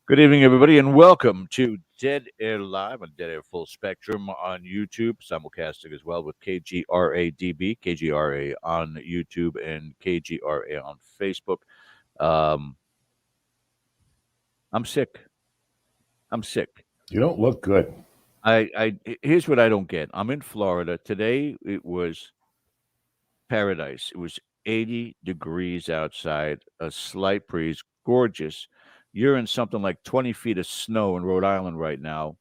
Good evening, everybody, and welcome to Dead Air Live on Dead Air Full Spectrum on YouTube, simulcasting as well with KGRA-DB, KGRA on YouTube, and KGRA on Facebook. I'm sick. You don't look good. Here's what I don't get. I'm in Florida. Today it was paradise. It was 80 degrees outside, a slight breeze, gorgeous. You're in something like 20 feet of snow in Rhode Island right now,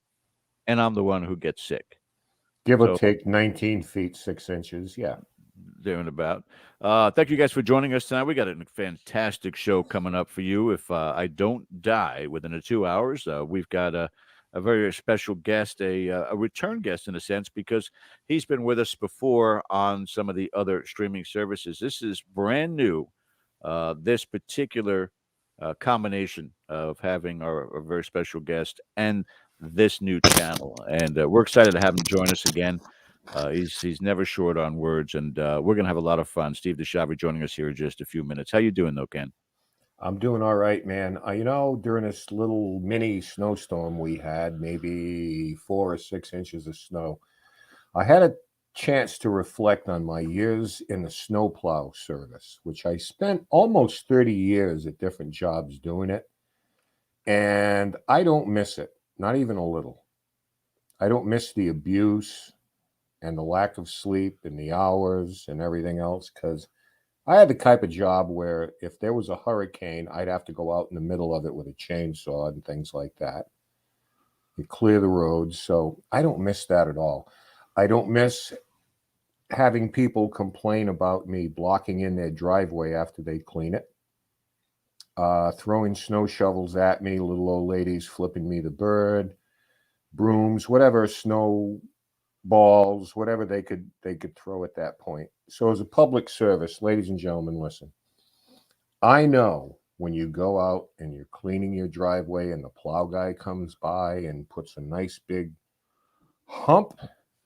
and I'm the one who gets sick. Give or take 19 feet, 6 inches. Yeah. There and about. Thank you guys for joining us tonight. We got a fantastic show coming up for you. If I don't die within the 2 hours, we've got a very special guest, a return guest in a sense, because he's been with us before on some of the other streaming services. This is brand new, this particular combination of having our very special guest and this new channel. And we're excited to have him join us again. He's never short on words, and we're going to have a lot of fun. Steve DiSchiavi joining us here in just a few minutes. How you doing, though, Ken? I'm doing all right, man. During this little mini snowstorm we had, maybe 4 or 6 inches of snow, I had a chance to reflect on my years in the snowplow service, which I spent almost 30 years at different jobs doing it. And I don't miss it, not even a little. I don't miss the abuse and the lack of sleep and the hours and everything else, because I had the type of job where if there was a hurricane, I'd have to go out in the middle of it with a chainsaw and things like that. You clear the roads. So I don't miss that at all. I don't miss having people complain about me blocking in their driveway after they clean it, throwing snow shovels at me, little old ladies flipping me the bird, brooms, whatever, snow balls, whatever they could throw at that point. So as a public service, ladies and gentlemen, listen. I know when you go out and you're cleaning your driveway and the plow guy comes by and puts a nice big hump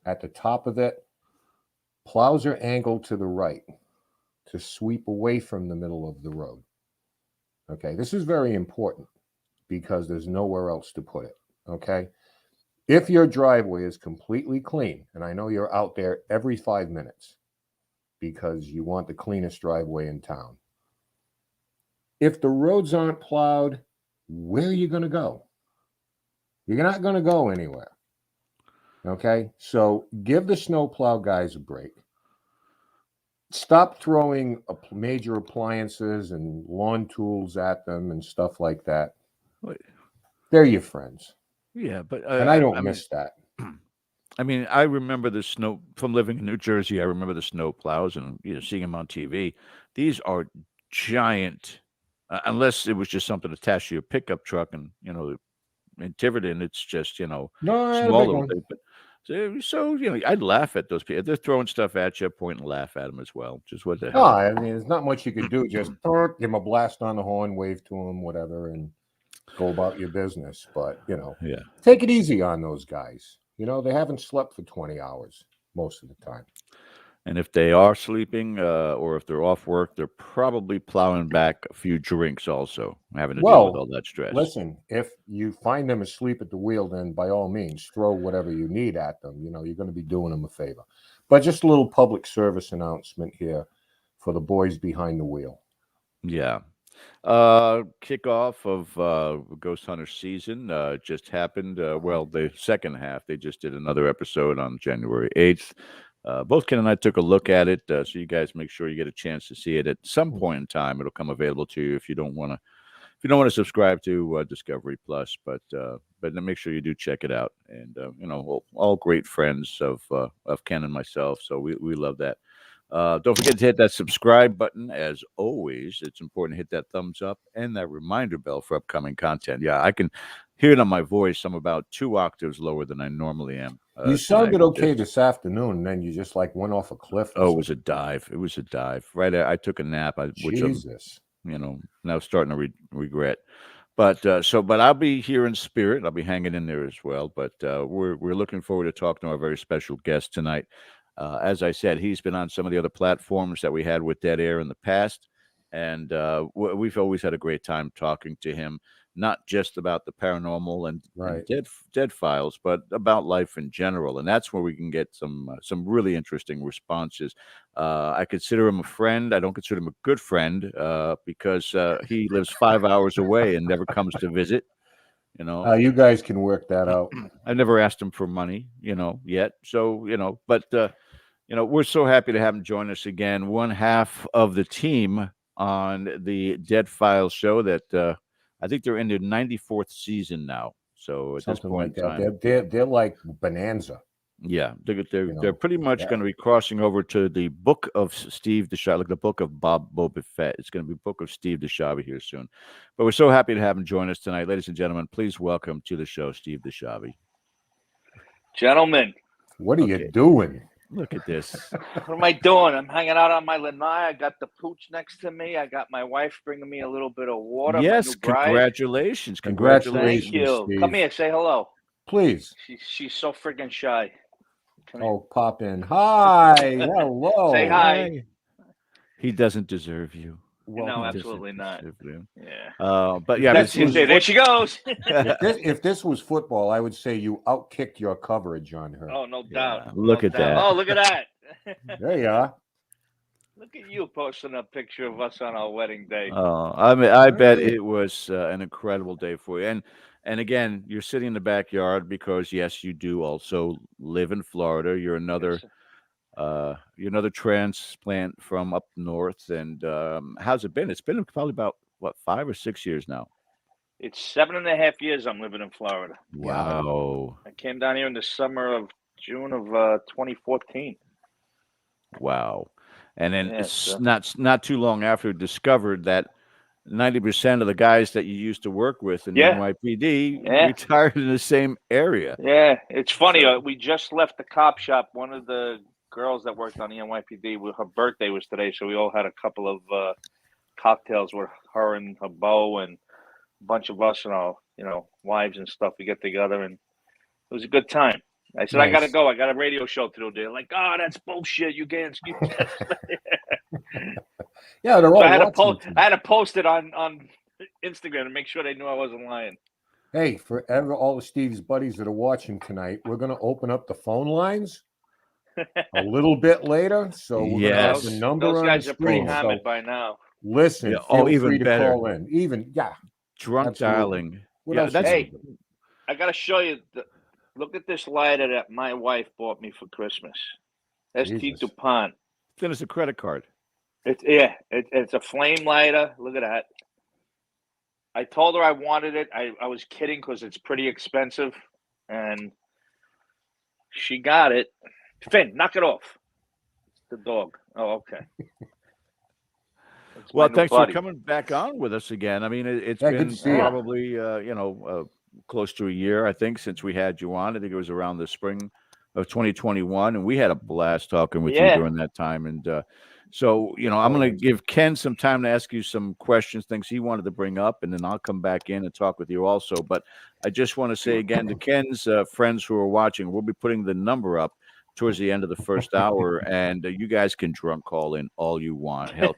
at the top of it, plows are angled to the right to sweep away from the middle of the road. Okay, this is very important because there's nowhere else to put it. Okay, if your driveway is completely clean, and I know you're out there every 5 minutes because you want the cleanest driveway in town, if the roads aren't plowed, where are you going to go? You're not going to go anywhere. Okay, so give the snowplow guys a break. Stop throwing major appliances and lawn tools at them and stuff like that. Wait. They're your friends. Yeah, but and I don't miss that. I mean, I remember the snow from living in New Jersey. I remember the snow plows and seeing them on TV. These are giant, unless it was just something attached to your pickup truck, and in Tiverton, it's just No, small little thing. But so I'd laugh at those people. If they're throwing stuff at you, point and laugh at them as well. Just what the hell? No, I mean, there's not much you could do. Just give them a blast on the horn, wave to them, whatever, and go about your business. But Yeah. take it easy on those guys. They haven't slept for 20 hours most of the time. And if they are sleeping, or if they're off work, they're probably plowing back a few drinks also, having to deal with all that stress. Listen, if you find them asleep at the wheel, then by all means, throw whatever you need at them. You're going to be doing them a favor. But just a little public service announcement here for the boys behind the wheel. Yeah. Kickoff of Ghost Hunter season just happened. Well, the second half, they just did another episode on January 8th. Both Ken and I took a look at it, so you guys make sure you get a chance to see it at some point in time. It'll come available to you if you don't want to subscribe to Discovery Plus, but then make sure you do check it out. And all great friends of Ken and myself, so we love that. Don't forget to hit that subscribe button. As always, it's important to hit that thumbs up and that reminder bell for upcoming content. Yeah, I can hear it on my voice. I'm about 2 octaves lower than I normally am. You Tonight sounded with okay this. this afternoon, and then you just like went off a cliff. Or Oh, it something. was a dive. It was a dive. Right, I took a nap, which I'm, Jesus. now starting to regret. But but I'll be here in spirit. I'll be hanging in there as well. But we're looking forward to talking to our very special guest tonight. As I said, he's been on some of the other platforms that we had with Dead Air in the past, and we've always had a great time talking to him. Not just about the paranormal and Right. dead files, but about life in general, and that's where we can get some really interesting responses. I consider him a friend. I don't consider him a good friend because he lives 5 hours away and never comes to visit. You guys can work that out. I never asked him for money, yet. So, but we're so happy to have him join us again. One half of the team on the Dead Files show that I think they're in their 94th season now. So at Something this point like in that. time, They're like Bonanza. yeah, they're know, pretty much yeah. going to be crossing over to the book of Steve DiSchiavi, like the book of Boba Fett. It's going to be book of Steve DiSchiavi here soon. But we're so happy to have him join us tonight, ladies and gentlemen. Please welcome to the show Steve DiSchiavi. Gentlemen, What are you doing? Look at this. what am I doing? I'm hanging out on my lanai. I got the pooch next to me. I got my wife bringing me a little bit of water. Yes, my new bride. congratulations. Congratulations. Thank you. Steve. Come here, say hello. Please. She's so freaking shy. Come here. Oh, pop in. Hi. Hello. Say hi. He doesn't deserve you. No, He doesn't absolutely not. deserve you. Yeah. But yeah, there she goes. If this was football, I would say you outkicked your coverage on her. Oh, no Yeah, doubt. look No at doubt. that. Oh, look at that. There you are. Look at you posting a picture of us on our wedding day. I mean, I bet it was an incredible day for you. And again, you're sitting in the backyard because yes, you do also live in Florida. You're another transplant from up north. And how's it been? It's been probably about 5 or 6 years now. It's 7.5 years I'm living in Florida. Wow. I came down here in the June of 2014. Wow. And then Yeah, it's so- not too long after discovered that 90% of the guys that you used to work with in Yeah. NYPD Yeah. retired in the same area. Yeah, it's funny. So- We just left the cop shop. One of the girls that worked on the NYPD, her birthday was today, so we all had a couple of cocktails with her and her beau and a bunch of us and our, wives and stuff. We get together, and it was a good time. I said, I got to Nice. go. I got a radio show to do. They're like, oh, that's bullshit. You can't. Yeah, they're all So I had to watching post. you. I had to post it on Instagram to make sure they knew I wasn't lying. Hey, for all of Steve's buddies that are watching tonight, we're going to open up the phone lines a little bit later. So we're going to have the Yes. number Those on guys the are pretty screen. hammered So by now. listen, Yeah, feel even free to better. call in. Drunk Absolutely. dialing. What Yeah, else that's you Hey, I got to show you. Look at this lighter that my wife bought me for Christmas. ST Jesus. DuPont. then it's a credit card. It's a flame lighter. Look at that. I told her I wanted it. I was kidding because it's pretty expensive, and she got it. Finn, knock it off. The dog. Oh, okay. That's my Well, new thanks buddy. for coming back on with us again. I mean, it's Yeah, good been to see you. probably close to a year, I think, since we had you on. I think it was around the spring of 2021, and we had a blast talking with you Yeah. during that time. And so, I'm going to give Ken some time to ask you some questions, things he wanted to bring up, and then I'll come back in and talk with you also. But I just want to say again to Ken's friends who are watching, we'll be putting the number up towards the end of the first hour, and you guys can drunk call in all you want. Hell,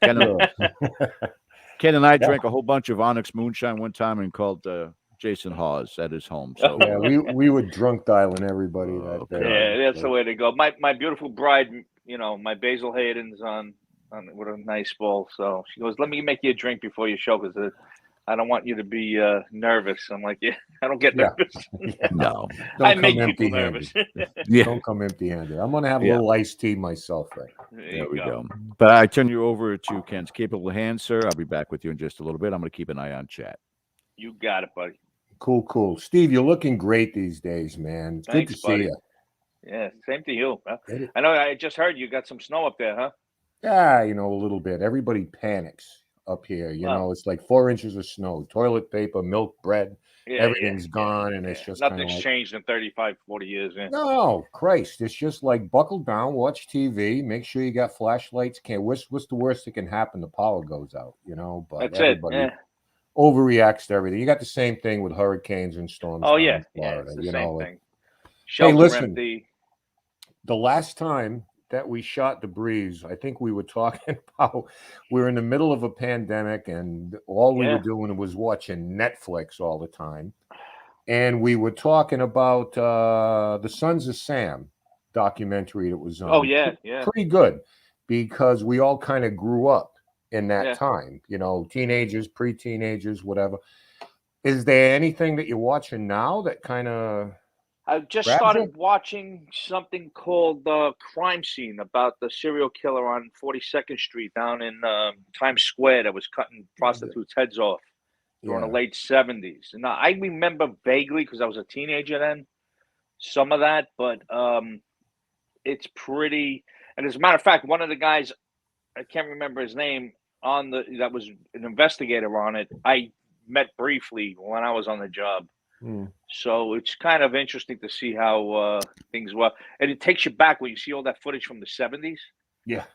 Ken and I drank a whole bunch of Onyx moonshine one time and called Jason Hawes at his home. So Yeah, we were drunk dialing everybody that Okay. day. Yeah, that's the way to go. My beautiful bride, my Basil Hayden's on with a nice bowl. So she goes, "Let me make you a drink before your show because I don't want you to be nervous." I'm like, "Yeah, I don't get Yeah. nervous. no, I Don't make come people empty-handed. nervous." yeah, Don't come empty-handed. I'm gonna have a Yeah. little iced tea myself, right? there we go. But I turn you over to Ken's capable hands, sir. I'll be back with you in just a little bit. I'm going to keep an eye on chat. You got it, buddy. Cool. Steve, you're looking great these days, man. Thanks, Good to buddy. see you. Yeah, same to you. It- I know. I just heard you got some snow up there, huh? Yeah, a little bit. Everybody panics up here. Well, It's like 4 inches of snow, toilet paper, milk, bread, yeah, everything's yeah, gone. And it's yeah. just kind of Nothing's like, changed in 35, 40 years. Yeah. no, Christ. It's just like buckle down, watch TV, make sure you got flashlights. Can't, what's the worst that can happen? The power goes out, but That's it. everybody Yeah. overreacts to everything. You got the same thing with hurricanes and storms Oh down yeah, in yeah. Florida. It's the same thing. Hey, Shelter listen, empty. the last time that we shot the breeze, I think we were talking about we were in the middle of a pandemic and all we were Yeah. doing was watching Netflix all the time. And we were talking about the Sons of Sam documentary that was Oh on. yeah, yeah, Pretty good because we all kind of grew up in that yeah. time, teenagers, pre-teenagers, whatever. Is there anything that you're watching now that kind of I just grabs you? started watching something called Crime Scene about the serial killer on 42nd Street down in Times Square that was cutting prostitutes' heads off during the Yeah. late 70s. And I remember vaguely because I was a teenager then, some of that, but it's pretty. And as a matter of fact, one of the guys, I can't remember his name, that was an investigator on it, I met briefly when I was on the job. Mm. So it's kind of interesting to see how things were, and it takes you back when you see all that footage from the 70s Yeah.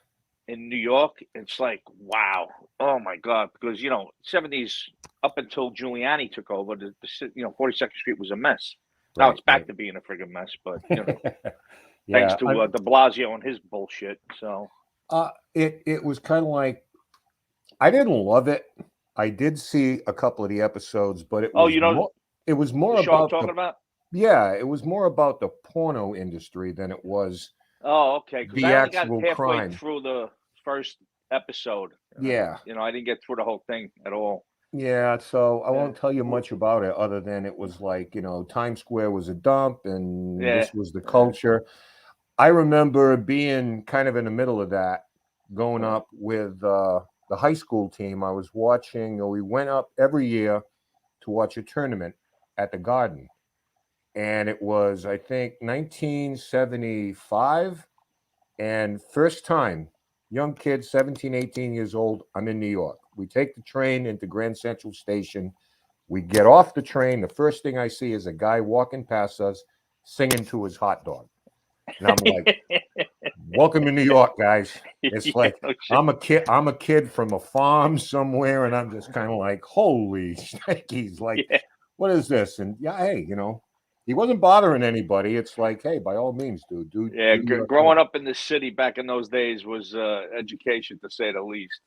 in New York. It's like, wow, oh my god, because 70s up until Giuliani took over, the 42nd Street was a mess. Now Right. it's back to being a friggin' mess, but thanks Yeah. to De Blasio and his bullshit. So It was kind of like I didn't love it. I did see a couple of the episodes, but oh, you know it was the more show I'm about talking about? it was more about the porno industry than it was Oh, okay, because the I only got actual halfway crime. through the first episode. Yeah. I didn't get through the whole thing at all. Yeah, so I Yeah. won't tell you much about it other than it was like, Times Square was a dump and Yeah. this was the culture. I remember being kind of in the middle of that, going up with the high school team. I was watching, or we went up every year to watch a tournament at the Garden. And it was, I think, 1975. And first time, young kid, 17, 18 years old, I'm in New York. We take the train into Grand Central Station. We get off the train. The first thing I see is a guy walking past us singing to his hot dog. And I'm like, welcome to New York, guys. It's like No shit. I'm a kid from a farm somewhere, and I'm just kind of like, holy shnikes, like, Yeah. what is this? And yeah, hey, he wasn't bothering anybody. It's like, hey, by all means, dude, do Yeah, your growing thing. up in the city back in those days was education, to say the least.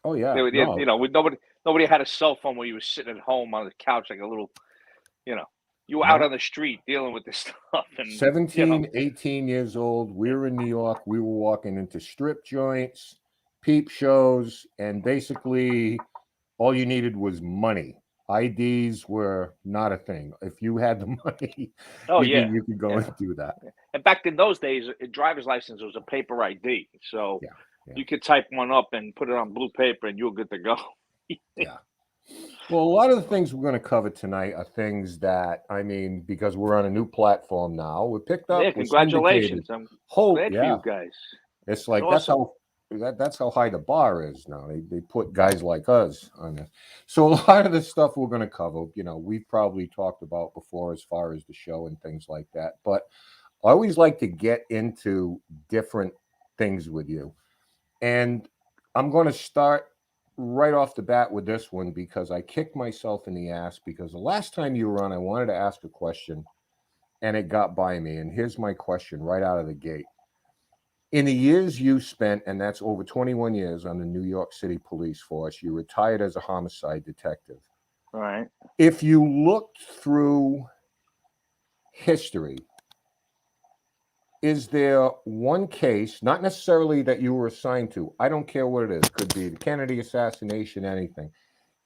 Oh They yeah, would, no, with nobody had a cell phone where you were sitting at home on the couch like a little, you know, you were out no. on the street dealing with this stuff, and 17, 18 years old. We were in New York. We were walking into strip joints, peep shows, and basically all you needed was money. IDs were not a thing. If you had the money, oh you yeah, could go yeah. and do that. And back in those days, a driver's license was a paper ID, so Yeah, yeah, you could type one up and put it on blue paper, and you're good to go. yeah. Well, a lot of the things we're going to cover tonight are things that, because we're on a new platform now, we're picked Yeah, up, we're syndicated. congratulations! I'm glad for Yeah. you guys. It's It's like awesome. that's how high the bar is now. They put guys like us on this. So a lot of the stuff we're going to cover, we've probably talked about before as far as the show and things like that. But I always like to get into different things with you. And I'm going to start right off the bat with this one because I kicked myself in the ass because the last time you were on, I wanted to ask a question and it got by me. And here's my question right out of the gate. In the years you spent, and that's over 21 years on the New York City Police Force, you retired as a homicide detective. All right. If you looked through history, is there one case, not necessarily that you were assigned to, I don't care what it is, could be the Kennedy assassination, anything.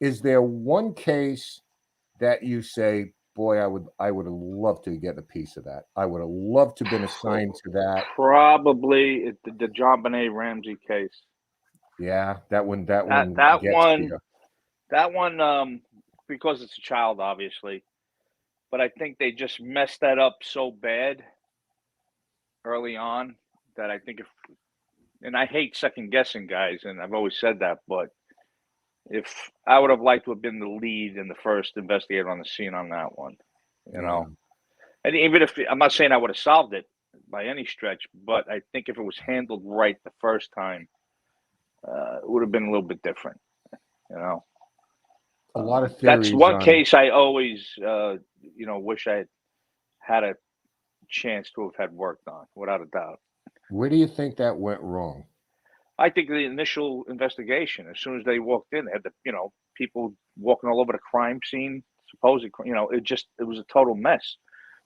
Is there one case that you say, boy, I would have loved to get a piece of that. I would have loved to have been assigned to that. Probably the John Benet Ramsey case. Yeah, that one That gets to one, you. because it's a child, obviously, but I think they just messed that up so bad early on that I think if and I hate second guessing guys, and I've always said that, but if I would have liked to have been the lead and the first investigator on the scene on that one, you know. And even if I'm not saying I would have solved it by any stretch, but I think if it was handled right the first time, it would have been a little bit different, you know. A lot of theories. That's one case I always, you know, wish I had a chance to have had worked on, without a doubt. Where do you think that went wrong? I think the initial investigation, as soon as they walked in, they had the, you know, people walking all over the crime scene, supposedly, you know, it was a total mess.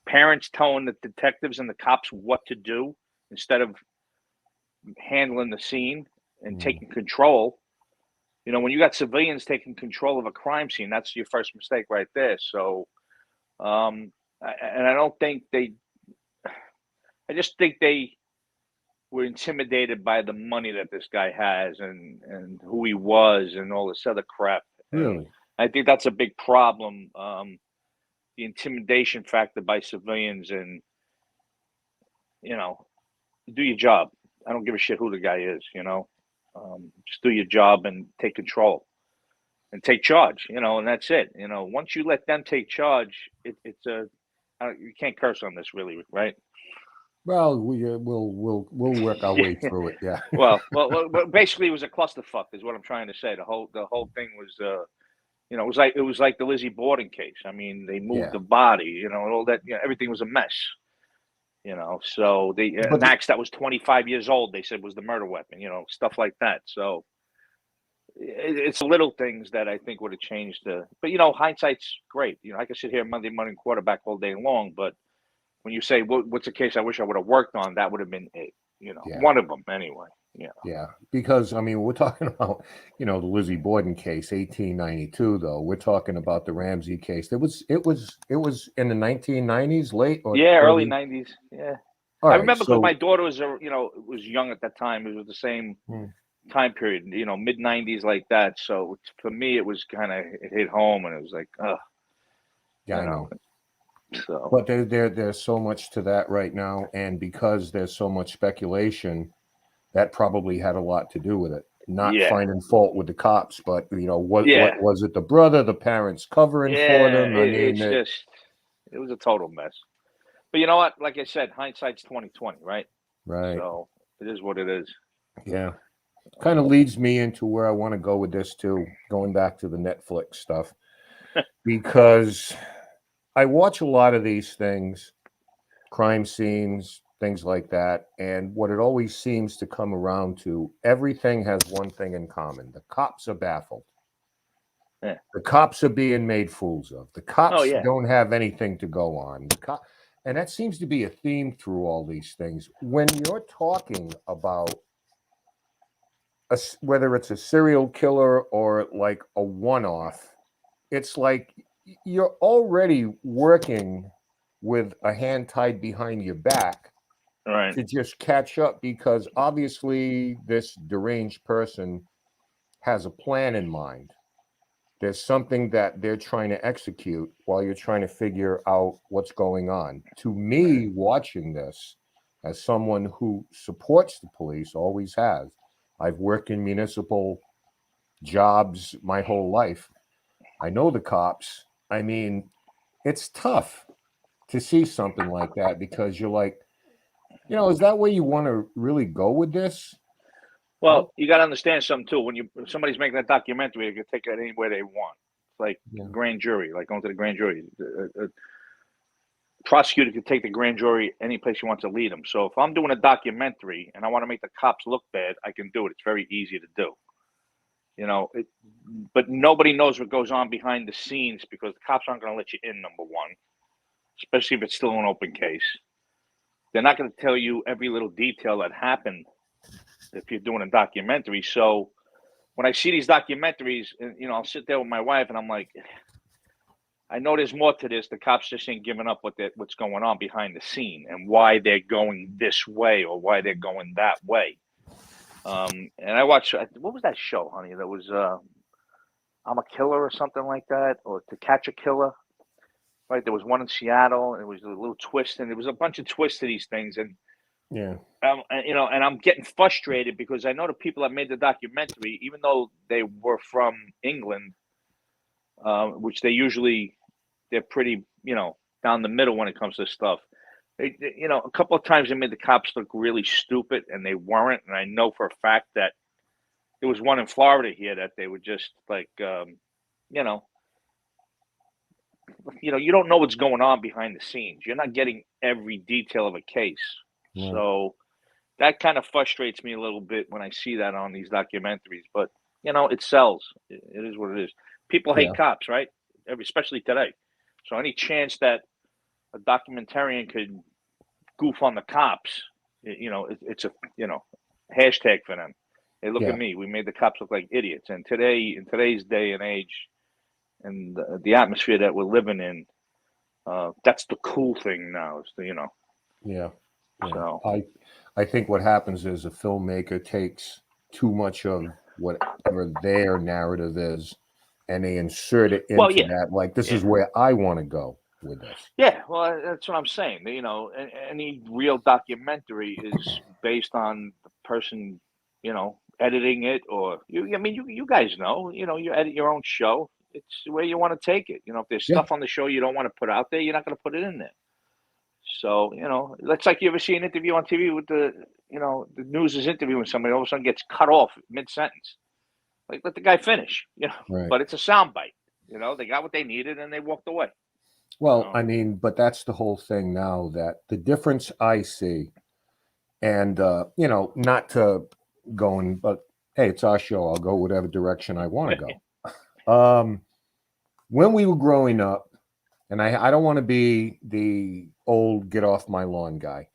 Parents telling the detectives and the cops what to do instead of handling the scene and taking control. You know, when you got civilians taking control of a crime scene, that's your first mistake right there. So, and I don't think I just think they were intimidated by the money that this guy has and who he was and all this other crap. Really? And I think that's a big problem. The intimidation factor by civilians, and, you know, do your job. I don't give a shit who the guy is, you know. Just do your job and take control and take charge, you know, and that's it. You know, once you let them take charge, it's a you can't curse on this, really, right? Well, we'll work our way through it. Yeah. well, basically, it was a clusterfuck, is what I'm trying to say. The whole thing was, you know, it was like the Lizzie Borden case. I mean, they moved the body, you know, and all that. You know, everything was a mess. You know, so an axe that was 25 years old, they said, was the murder weapon. You know, stuff like that. So it's little things that I think would have changed. But you know, hindsight's great. You know, I could sit here Monday morning quarterback all day long, but when you say what's a case I wish I would have worked on, that would have been it. You know, one of them anyway. Yeah. Yeah, because I mean, we're talking about, you know, the Lizzie Borden case, 1892. Though we're talking about the Ramsey case. It was in the 1990s, late or early 90s. Yeah, I remember because my daughter was, you know, was young at that time. It was the same time period, you know, mid 90s like that. So for me, it was kind of hit home, and it was like, yeah, I know. So, but there's so much to that right now, and because there's so much speculation, that probably had a lot to do with it. Not finding fault with the cops, but you know, what was it? The brother, the parents covering for them. I mean, it was a total mess. But you know what? Like I said, hindsight's 20/20, right? Right. So it is what it is. Yeah. Kind of leads me into where I want to go with this too, going back to the Netflix stuff, because I watch a lot of these things, crime scenes, things like that. And what it always seems to come around to, everything has one thing in common. The cops are baffled. Yeah. The cops are being made fools of. The cops don't have anything to go on. And that seems to be a theme through all these things. When you're talking about whether it's a serial killer or like a one-off, it's like you're already working with a hand tied behind your back to just catch up, because obviously this deranged person has a plan in mind. There's something that they're trying to execute while you're trying to figure out what's going on. To me, watching this, as someone who supports the police, always has, I've worked in municipal jobs my whole life. I know the cops. I mean, it's tough to see something like that, because you're like, you know, is that where you want to really go with this? Well, you got to understand something too. When somebody's making a documentary, they can take it anywhere they want. It's like grand jury, like going to the grand jury. A prosecutor can take the grand jury any place he wants to lead them. So if I'm doing a documentary and I want to make the cops look bad, I can do it. It's very easy to do. You know, but nobody knows what goes on behind the scenes, because the cops aren't going to let you in, number one, especially if it's still an open case. They're not going to tell you every little detail that happened if you're doing a documentary. So when I see these documentaries, you know, I'll sit there with my wife and I'm like, I know there's more to this. The cops just ain't giving up what's going on behind the scene and why they're going this way or why they're going that way. And I watched, what was that show, honey? That was I'm a Killer or something like that, or To Catch a Killer. Right, there was one in Seattle, and it was a little twist, and there was a bunch of twists to these things. And Yeah. And I'm getting frustrated because I know the people that made the documentary, even though they were from England, which they're pretty, down the middle when it comes to stuff. A couple of times they made the cops look really stupid, and they weren't. And I know for a fact that there was one in Florida here that they were just like, you know, you don't know what's going on behind the scenes. You're not getting every detail of a case. Right. So that kind of frustrates me a little bit when I see that on these documentaries. But it sells. It is what it is. People hate Yeah. cops, right? Especially today. So any chance that a documentarian could goof on the cops, it's a hashtag for them. Hey, look Yeah. at me. We made the cops look like idiots. And in today's day and age, and the atmosphere that we're living in, that's the cool thing now. Is Yeah. Yeah. So I think what happens is a filmmaker takes too much of whatever their narrative is, and they insert it into well, yeah, that. Like, this yeah. is where I want to go with this. Yeah, well, that's what I'm saying. Any real documentary is based on the person, editing it, or you guys know, you edit your own show. It's where you want to take it. If there's Yeah. stuff on the show you don't want to put out there, you're not going to put it in there. So, that's like you ever see an interview on TV with the news is interviewing somebody, all of a sudden gets cut off mid-sentence. Like, let the guy finish, Right. but it's a soundbite. They got what they needed and they walked away. Well, I mean, but that's the whole thing now, that the difference I see, and, not to going, but hey, it's our show. I'll go whatever direction I want to go. When we were growing up, and I don't want to be the old get off my lawn guy.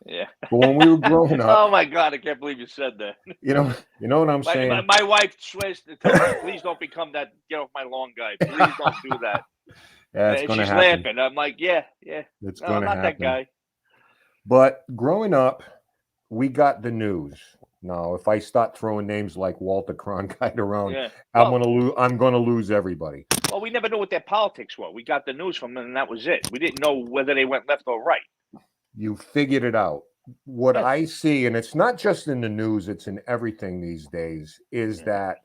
Yeah. But when we were growing up, oh my God, I can't believe you said that. you know what I'm saying? My wife swears to tell me, please don't become that get off my lawn guy. Please don't do that. Yeah, it's And going to she's happen. laughing. I'm like, yeah. It's No, going I'm to not happen. that guy. But growing up, we got the news. Now, if I start throwing names like Walter Cronkite around, Yeah. I'm going to lose everybody. Well, we never knew what their politics were. We got the news from them, and that was it. We didn't know whether they went left or right. You figured it out. What I see, and it's not just in the news, it's in everything these days, is that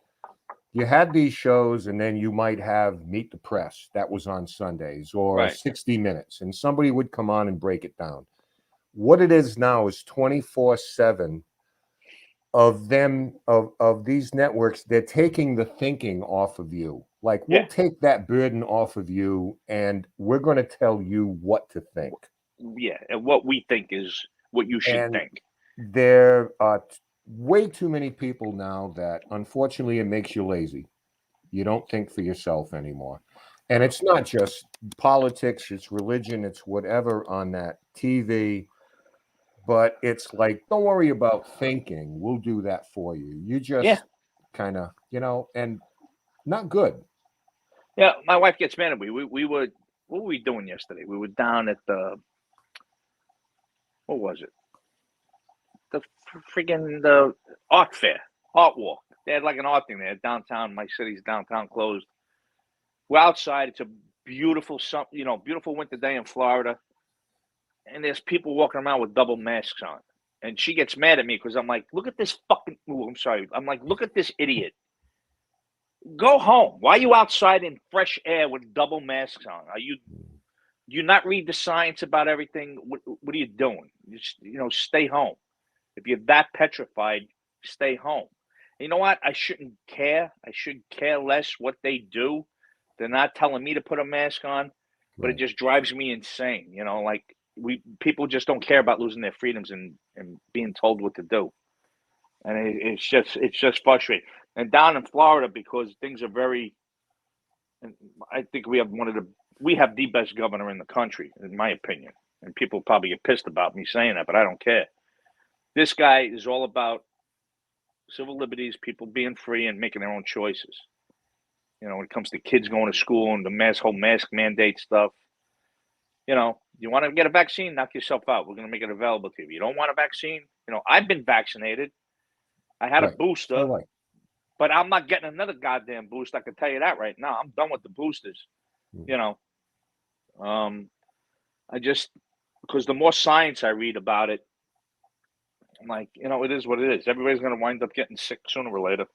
you had these shows, and then you might have Meet the Press that was on Sundays, or 60 Minutes, and somebody would come on and break it down. What it is now is 24/7 of them, of these networks. They're taking the thinking off of you. Like, we'll take that burden off of you, and we're going to tell you what to think. Yeah, and what we think is what you should think. There are way too many people now that, unfortunately, it makes you lazy. You don't think for yourself anymore. And it's not just politics, it's religion, it's whatever on that TV. But it's like, don't worry about thinking. We'll do that for you. You just kind of, and not good. Yeah, my wife gets mad at me. We were, what were we doing yesterday? We were down at what was it? The art fair, art walk. They had like an art thing there downtown. My city's downtown closed. We're outside. It's a beautiful, beautiful winter day in Florida. And there's people walking around with double masks on. And she gets mad at me because I'm like, look at this fucking, I'm sorry. I'm like, look at this idiot. Go home. Why are you outside in fresh air with double masks on? Do you not read the science about everything? What are you doing? Just, stay home. If you're that petrified, stay home. You know what? I shouldn't care. I should care less what they do. They're not telling me to put a mask on, but it just drives me insane. Like, people just don't care about losing their freedoms and being told what to do. And it's just frustrating. And down in Florida, because things are very, and I think we have the best governor in the country, in my opinion. And people probably get pissed about me saying that, but I don't care. This guy is all about civil liberties, people being free and making their own choices. When it comes to kids going to school and the whole mask mandate stuff, you want to get a vaccine, knock yourself out. We're going to make it available to you. You don't want a vaccine? I've been vaccinated. I had a booster, but I'm not getting another goddamn boost. I can tell you that right now. I'm done with the boosters. I just, because the more science I read about it, I'm like, it is what it is. Everybody's going to wind up getting sick sooner or later.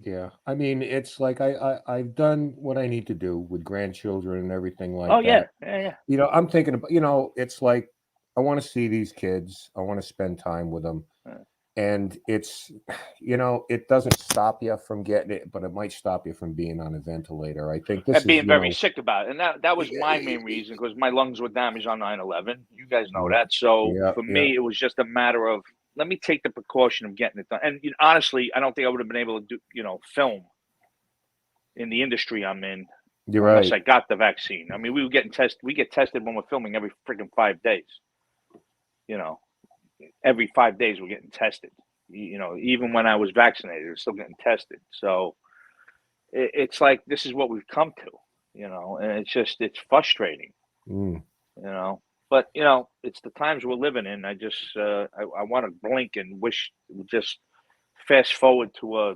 Yeah, I mean, it's like I've done what I need to do with grandchildren and everything like Oh yeah, that. yeah. I'm thinking about, it's like I want to see these kids. I want to spend time with them. And it's, it doesn't stop you from getting it, but it might stop you from being on a ventilator. I think this And is, being very sick about it. And that was my main reason, because my lungs were damaged on 9/11. You guys know that. So for me, it was just a matter of, let me take the precaution of getting it done. And honestly, I don't think I would have been able to do, film in the industry I'm in unless I got the vaccine. I mean, we get tested when we're filming every freaking 5 days. Every 5 days we're getting tested. Even when I was vaccinated, we're still getting tested. So it's like, this is what we've come to, and it's frustrating, but it's the times we're living in. I just, I want to blink and wish, just fast forward to a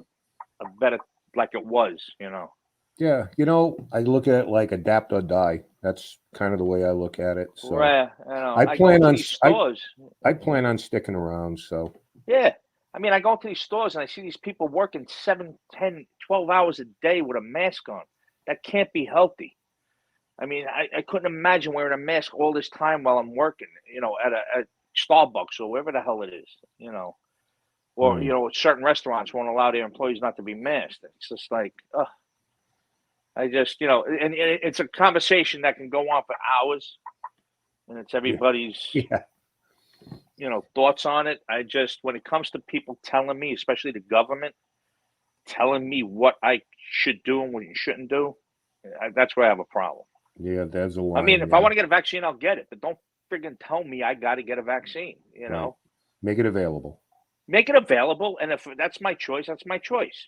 better, like it was, Yeah, I look at it like adapt or die. That's kind of the way I look at it. So right. I plan on stores. I plan on sticking around. So Yeah. I mean, I go to these stores and I see these people working 7, 10, 12 hours a day with a mask on. That can't be healthy. I mean, I couldn't imagine wearing a mask all this time while I'm working, at Starbucks or wherever the hell it is, or, certain restaurants won't allow their employees not to be masked. It's just like, I just, and it's a conversation that can go on for hours, and it's everybody's, thoughts on it. I just, when it comes to people telling me, especially the government, telling me what I should do and what you shouldn't do, that's where I have a problem. Yeah, there's a line. I mean, if I want to get a vaccine, I'll get it, but don't friggin' tell me I got to get a vaccine. Make it available. Make it available, and if that's my choice, that's my choice.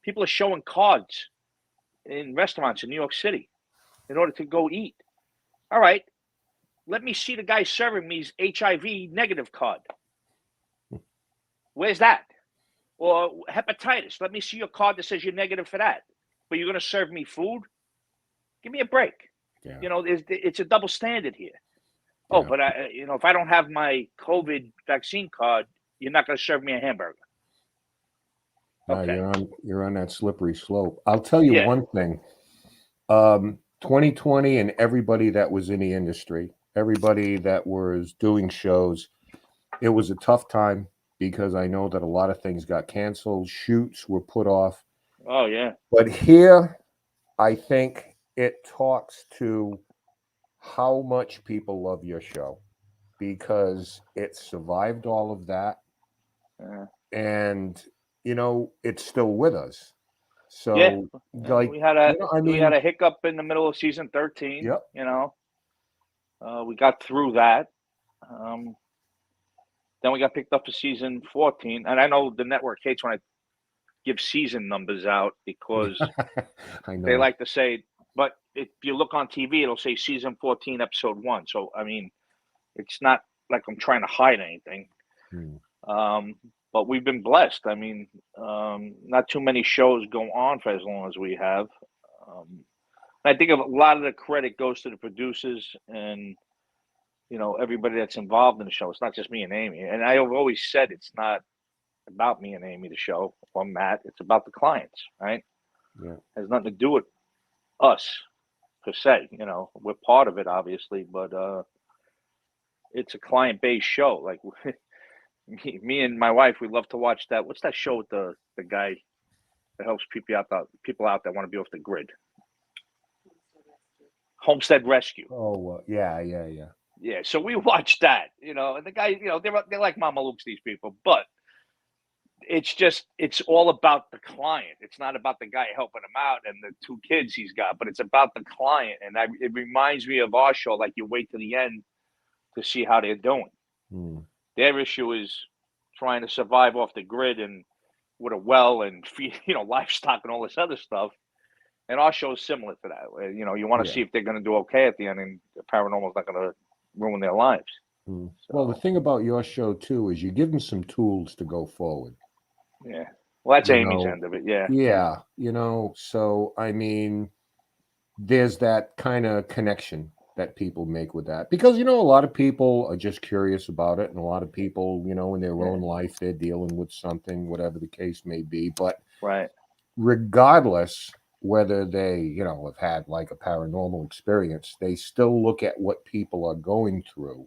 People are showing cards in restaurants in New York City in order to go eat. All right, let me see the guy serving me's HIV negative card. Where's that? Or hepatitis. Let me see your card that says you're negative for that, but you're going to serve me food? Give me a break. Yeah. It's a double standard here. Yeah. Oh, but if I don't have my COVID vaccine card, you're not going to serve me a hamburger. Okay. You're on that slippery slope. I'll tell you one thing. 2020 and everybody that was in the industry, everybody that was doing shows, it was a tough time because I know that a lot of things got canceled, shoots were put off. Oh, yeah. But here, I think it talks to how much people love your show because it survived all of that. And, it's still with us. So, we had a hiccup in the middle of season 13. Yep. We got through that. Then we got picked up for season 14. And I know the network hates when I give season numbers out because I know. They like to say, but if you look on TV, it'll say season 14, episode 1. So, I mean, it's not like I'm trying to hide anything. But we've been blessed. I mean, not too many shows go on for as long as we have. I think a lot of the credit goes to the producers and, everybody that's involved in the show. It's not just me and Amy. And I have always said it's not about me and Amy, the show, or Matt. It's about the clients, right? Yeah. It has nothing to do with us, per se. We're part of it, obviously, but it's a client-based show. Like, me and my wife, we love to watch that. What's that show with the guy that helps people out that want to be off the grid? Homestead Rescue. Oh, yeah. Yeah, so we watched that, and the guy, they're like Mama Luke's, these people, but it's all about the client. It's not about the guy helping him out and the 2 kids he's got, but it's about the client. And it reminds me of our show, like you wait to the end to see how they're doing. Their issue is trying to survive off the grid and with a well and feed, livestock and all this other stuff. And our show is similar to that. You want to see if they're going to do okay at the end, and the paranormal is not going to ruin their lives. So, well, the thing about your show too is you give them some tools to go forward. Yeah. Well, that's Amy's end of it. Yeah. Yeah. So, I mean, there's that kind of connection that people make with that, because a lot of people are just curious about it, and a lot of people, in their own life, they're dealing with something, whatever the case may be. But Right. regardless whether they have had like a paranormal experience, they still look at what people are going through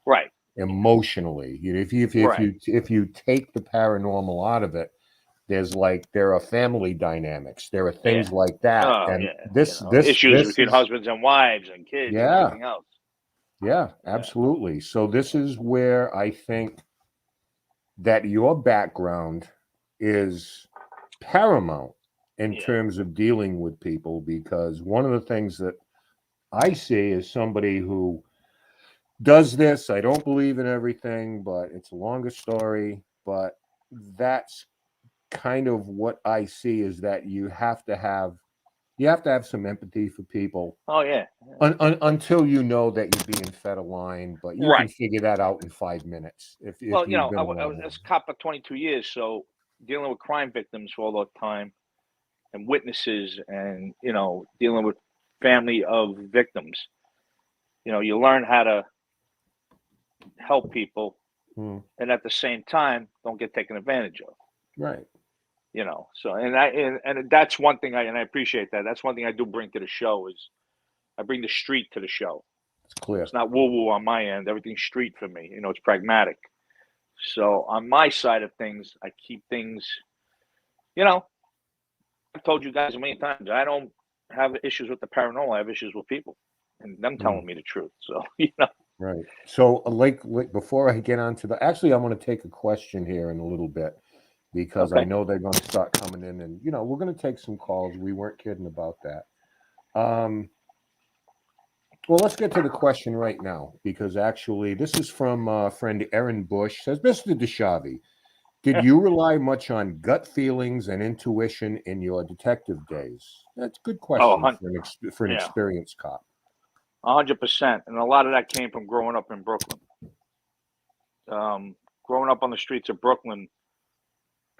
Right. emotionally. If you take the paranormal out of it, there are family dynamics, there are things like that, Oh, and yeah. this Issues this between is husbands and wives and kids and everything else. yeah, absolutely. So this is where I think that your background is paramount in terms of dealing with people, because one of the things that I see is somebody who does this. I don't believe in everything, but it's a longer story. But that's kind of what I see, is that you have to have some empathy for people. Oh, yeah. Until you know that you're being fed a line, but you can figure that out in 5 minutes if Well, you've been I around was them. a cop for 22 years, so dealing with crime victims for all that time and witnesses and, dealing with family of victims, you learn how to help people and at the same time don't get taken advantage of. Right. So and that's one thing I appreciate that. That's one thing I do bring to the show is I bring the street to the show. It's clear. It's not woo-woo on my end. Everything's street for me. It's pragmatic. So on my side of things, I keep things, I've told you guys a million times, I don't have issues with the paranormal. I have issues with people and them telling me the truth. So, Right. So, like before I get on to actually, I'm going to take a question here in a little bit, because I know they're going to start coming in, and we're going to take some calls. We weren't kidding about that. Well, let's get to the question right now, because actually this is from friend Erin Bush. Says, Mr. DiSchiavi, did you rely much on gut feelings and intuition in your detective days? That's a good question for an experienced cop. 100%. And a lot of that came from growing up in Brooklyn. Growing up on the streets of Brooklyn,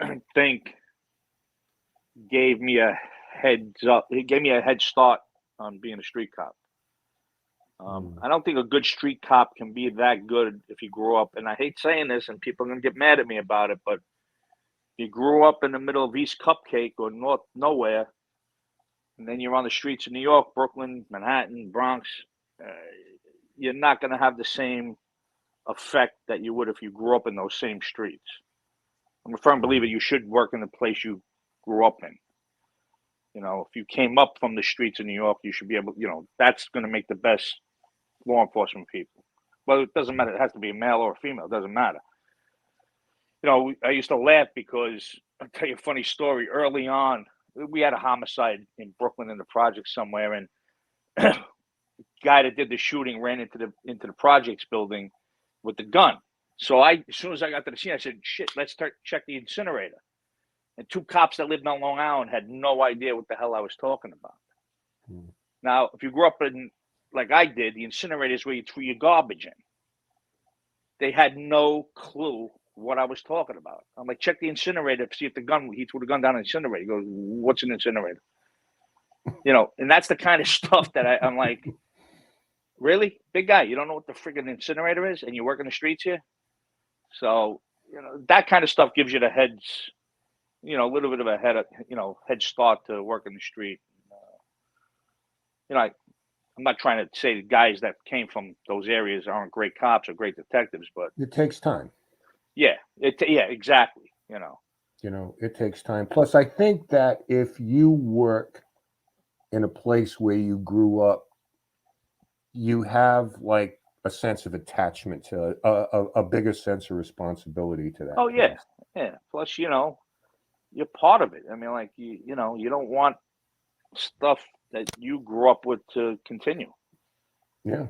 I think gave me a heads up. It gave me a head start on being a street cop. I don't think a good street cop can be that good if you grew up, and I hate saying this and people are going to get mad at me about it, but if you grew up in the middle of East Cupcake or North Nowhere, and then you're on the streets of New York, Brooklyn, Manhattan, Bronx, you're not going to have the same effect that you would if you grew up in those same streets. I'm a firm believer you should work in the place you grew up in. If you came up from the streets of New York, you should be able, that's going to make the best law enforcement people. Well, it doesn't matter. It has to be a male or a female. It doesn't matter. I used to laugh because I'll tell you a funny story. Early on, we had a homicide in Brooklyn in the project somewhere, and the guy that did the shooting ran into the projects building with the gun. So as soon as I got to the scene, I said, "Shit, let's check the incinerator." And 2 cops that lived on Long Island had no idea what the hell I was talking about. Now, if you grew up in, like I did, the incinerator is where you threw your garbage in. They had no clue what I was talking about. I'm like, check the incinerator, see if he threw the gun down the incinerator. He goes, what's an incinerator? And that's the kind of stuff that I'm like, really? Big guy, you don't know what the friggin' incinerator is and you work in the streets here? So, that kind of stuff gives you the heads, a little bit of a head start to work in the street. I'm not trying to say the guys that came from those areas aren't great cops or great detectives, but it takes time. Yeah, exactly. It takes time. Plus, I think that if you work in a place where you grew up, you have like a sense of attachment to a bigger sense of responsibility to that. Oh yeah, yeah. Plus, you're part of it. I mean, like you don't want stuff that you grew up with to continue. Yeah.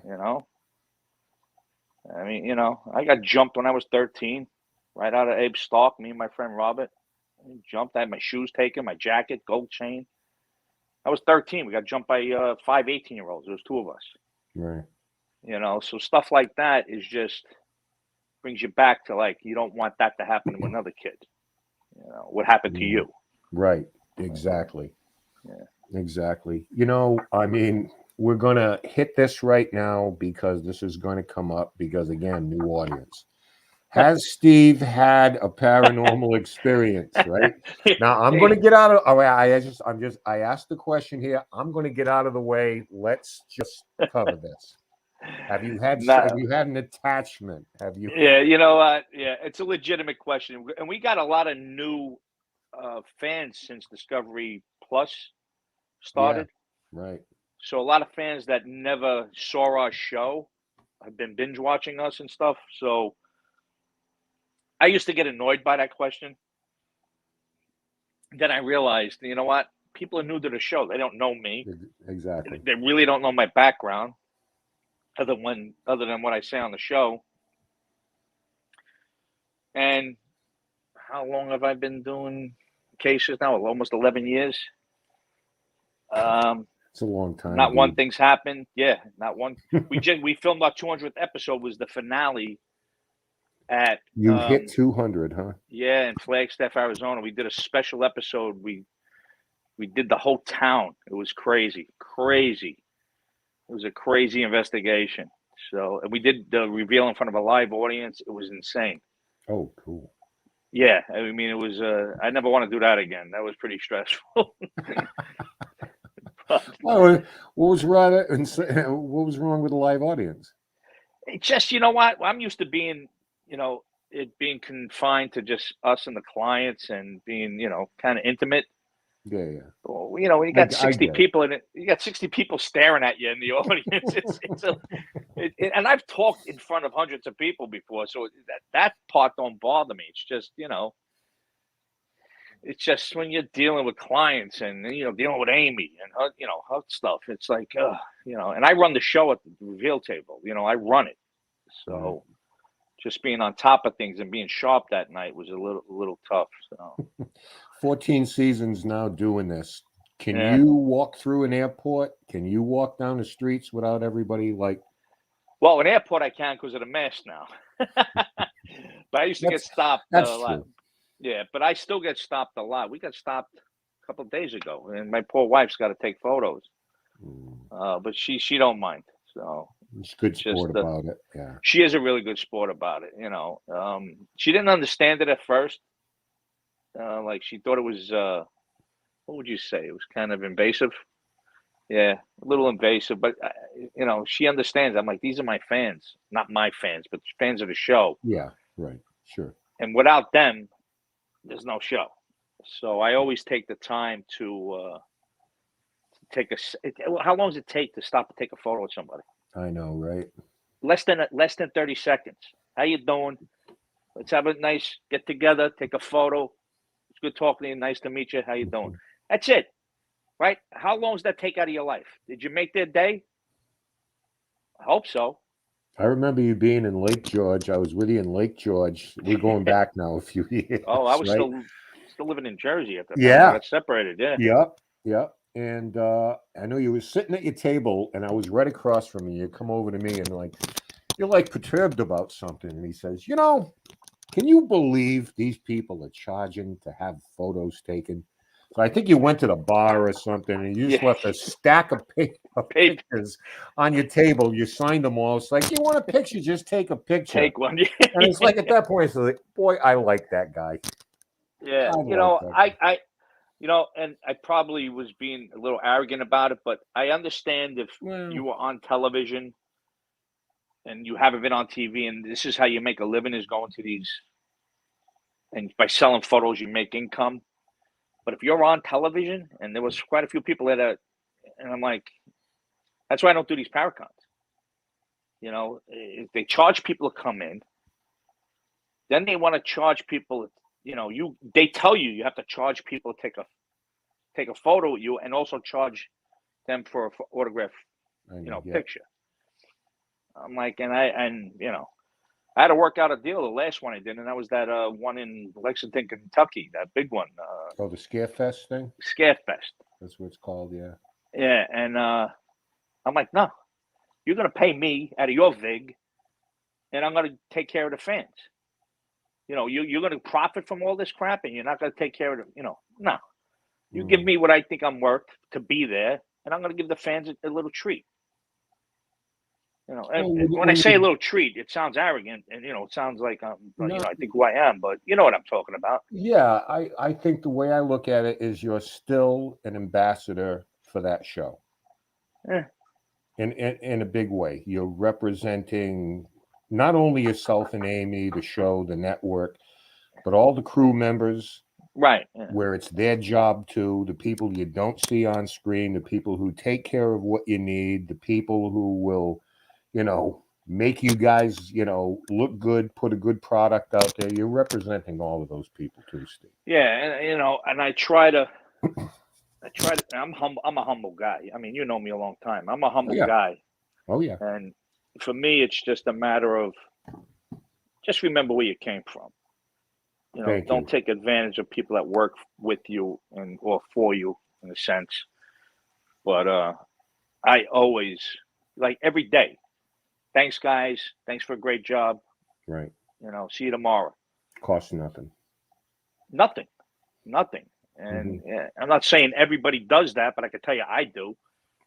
I mean, I got jumped when I was 13, right out of Abe Stark. Me and my friend Robert jumped. I had my shoes taken, my jacket, gold chain. I was 13. We got jumped by 5 18-year-olds. There was 2 of us. Right. So stuff like that is just brings you back to like you don't want that to happen to another kid. What happened to you? Right. Exactly. Yeah. Exactly. I mean, we're going to hit this right now because this is going to come up because, again, new audience. Has Steve had a paranormal experience, right? Now, I'm going to get out of, I asked the question here. I'm going to get out of the way. Let's just cover this. Have you had an attachment? Have you? Yeah, you know what? Yeah, it's a legitimate question. And we got a lot of new fans since Discovery Plus started. Yeah, right. So a lot of fans that never saw our show have been binge watching us and stuff. So I used to get annoyed by that question. Then I realized, you know what? People are new to the show. They don't know me. Exactly. They really don't know my background, other than what I say on the show. And how long have I been doing cases now? Almost 11 years. It's a long time. Not one thing's happened. Yeah, not one. We filmed our 200th episode. Was the finale at you hit 200, huh? Yeah, in Flagstaff, Arizona. We did a special episode. We did the whole town. It was crazy. It was a crazy investigation. So, and we did the reveal in front of a live audience. It was insane. Oh, cool. Yeah, I mean, it was. I never want to do that again. That was pretty stressful. What was wrong with the live audience? It's just, you know what? I'm used to being, it being confined to just us and the clients and being, kind of intimate. Yeah. Well, when you got 60 people in it, you got 60 people staring at you in the audience. And I've talked in front of hundreds of people before, so that part don't bother me. It's just, it's just when you're dealing with clients and dealing with Amy and her stuff. It's like, and I run the show at the reveal table. I run it, so just being on top of things and being sharp that night was a little tough. So 14 seasons now doing this. Can you walk through an airport? Can you walk down the streets without everybody like? Well, an airport I can because of the mask now. But I used to get stopped a lot. True. Yeah, but I still get stopped a lot. We got stopped a couple of days ago, and my poor wife's got to take photos. But she don't mind. So she's a good sport about it. Yeah, she is a really good sport about it. She didn't understand it at first. Like she thought it was what would you say? It was kind of invasive. Yeah, a little invasive, but she understands. I'm like, these are my fans, not my fans, but fans of the show. Yeah, right, sure. And without them, there's no show. So I always take the time to take how long does it take to stop to take a photo with somebody? I know, right? Less than 30 seconds. How you doing? Let's have a nice get together, take a photo. It's good talking to you. Nice to meet you. How you doing? That's it. Right? How long does that take out of your life? Did you make their day? I hope so. I remember you being in Lake George. I was with you in Lake George. We're going back now a few years. Oh, I was right? still living in Jersey at the time. I got separated. Yeah. Yep. And I know you were sitting at your table, and I was right across from you. You come over to me and you're like perturbed about something. And he says, can you believe these people are charging to have photos taken? So I think you went to the bar or something, and you just left a stack of pictures on your table. You signed them all. It's like, you want a picture? Just take a picture. Take one. And it's like at that point, it's like, boy, I like that guy. Yeah, and I probably was being a little arrogant about it, but I understand if you were on television and you haven't been on TV, and this is how you make a living is going to these, and by selling photos, you make income. But if you're on television, and there was quite a few people and I'm like, that's why I don't do these paracons. If they charge people to come in, then they want to charge people. They tell you have to charge people to take a photo with you, and also charge them for an autograph, picture. I'm like, I had to work out a deal. The last one I did, and that was that one in Lexington, Kentucky, that big one. The Scarefest thing? Scarefest. That's what it's called, yeah. Yeah, and I'm like, no, you're going to pay me out of your VIG, and I'm going to take care of the fans. You're going to profit from all this crap, and you're not going to take care of no. You give me what I think I'm worth to be there, and I'm going to give the fans a little treat. And Well, when I say a little treat, it sounds arrogant, and it sounds like no, I think who I am, but you know what I'm talking about. yeah, I think the way I look at it is you're still an ambassador for that show. Yeah. In a big way. You're representing not only yourself and Amy, the show, the network, but all the crew members, Right. Yeah. where it's their job too, the people you don't see on screen, the people who take care of what you need, the people who will, make you guys, look good, put a good product out there. You're representing all of those people too, Steve. Yeah, and I try to. I'm humble. I'm a humble guy. I mean, you know me a long time. I'm a humble guy. Oh yeah. And for me, it's just a matter of just remember where you came from. Don't take advantage of people that work with you or for you in a sense. But I always, like, every day, thanks guys. Thanks for a great job. Right. See you tomorrow. Costs nothing. Nothing. And I'm not saying everybody does that, but I can tell you I do.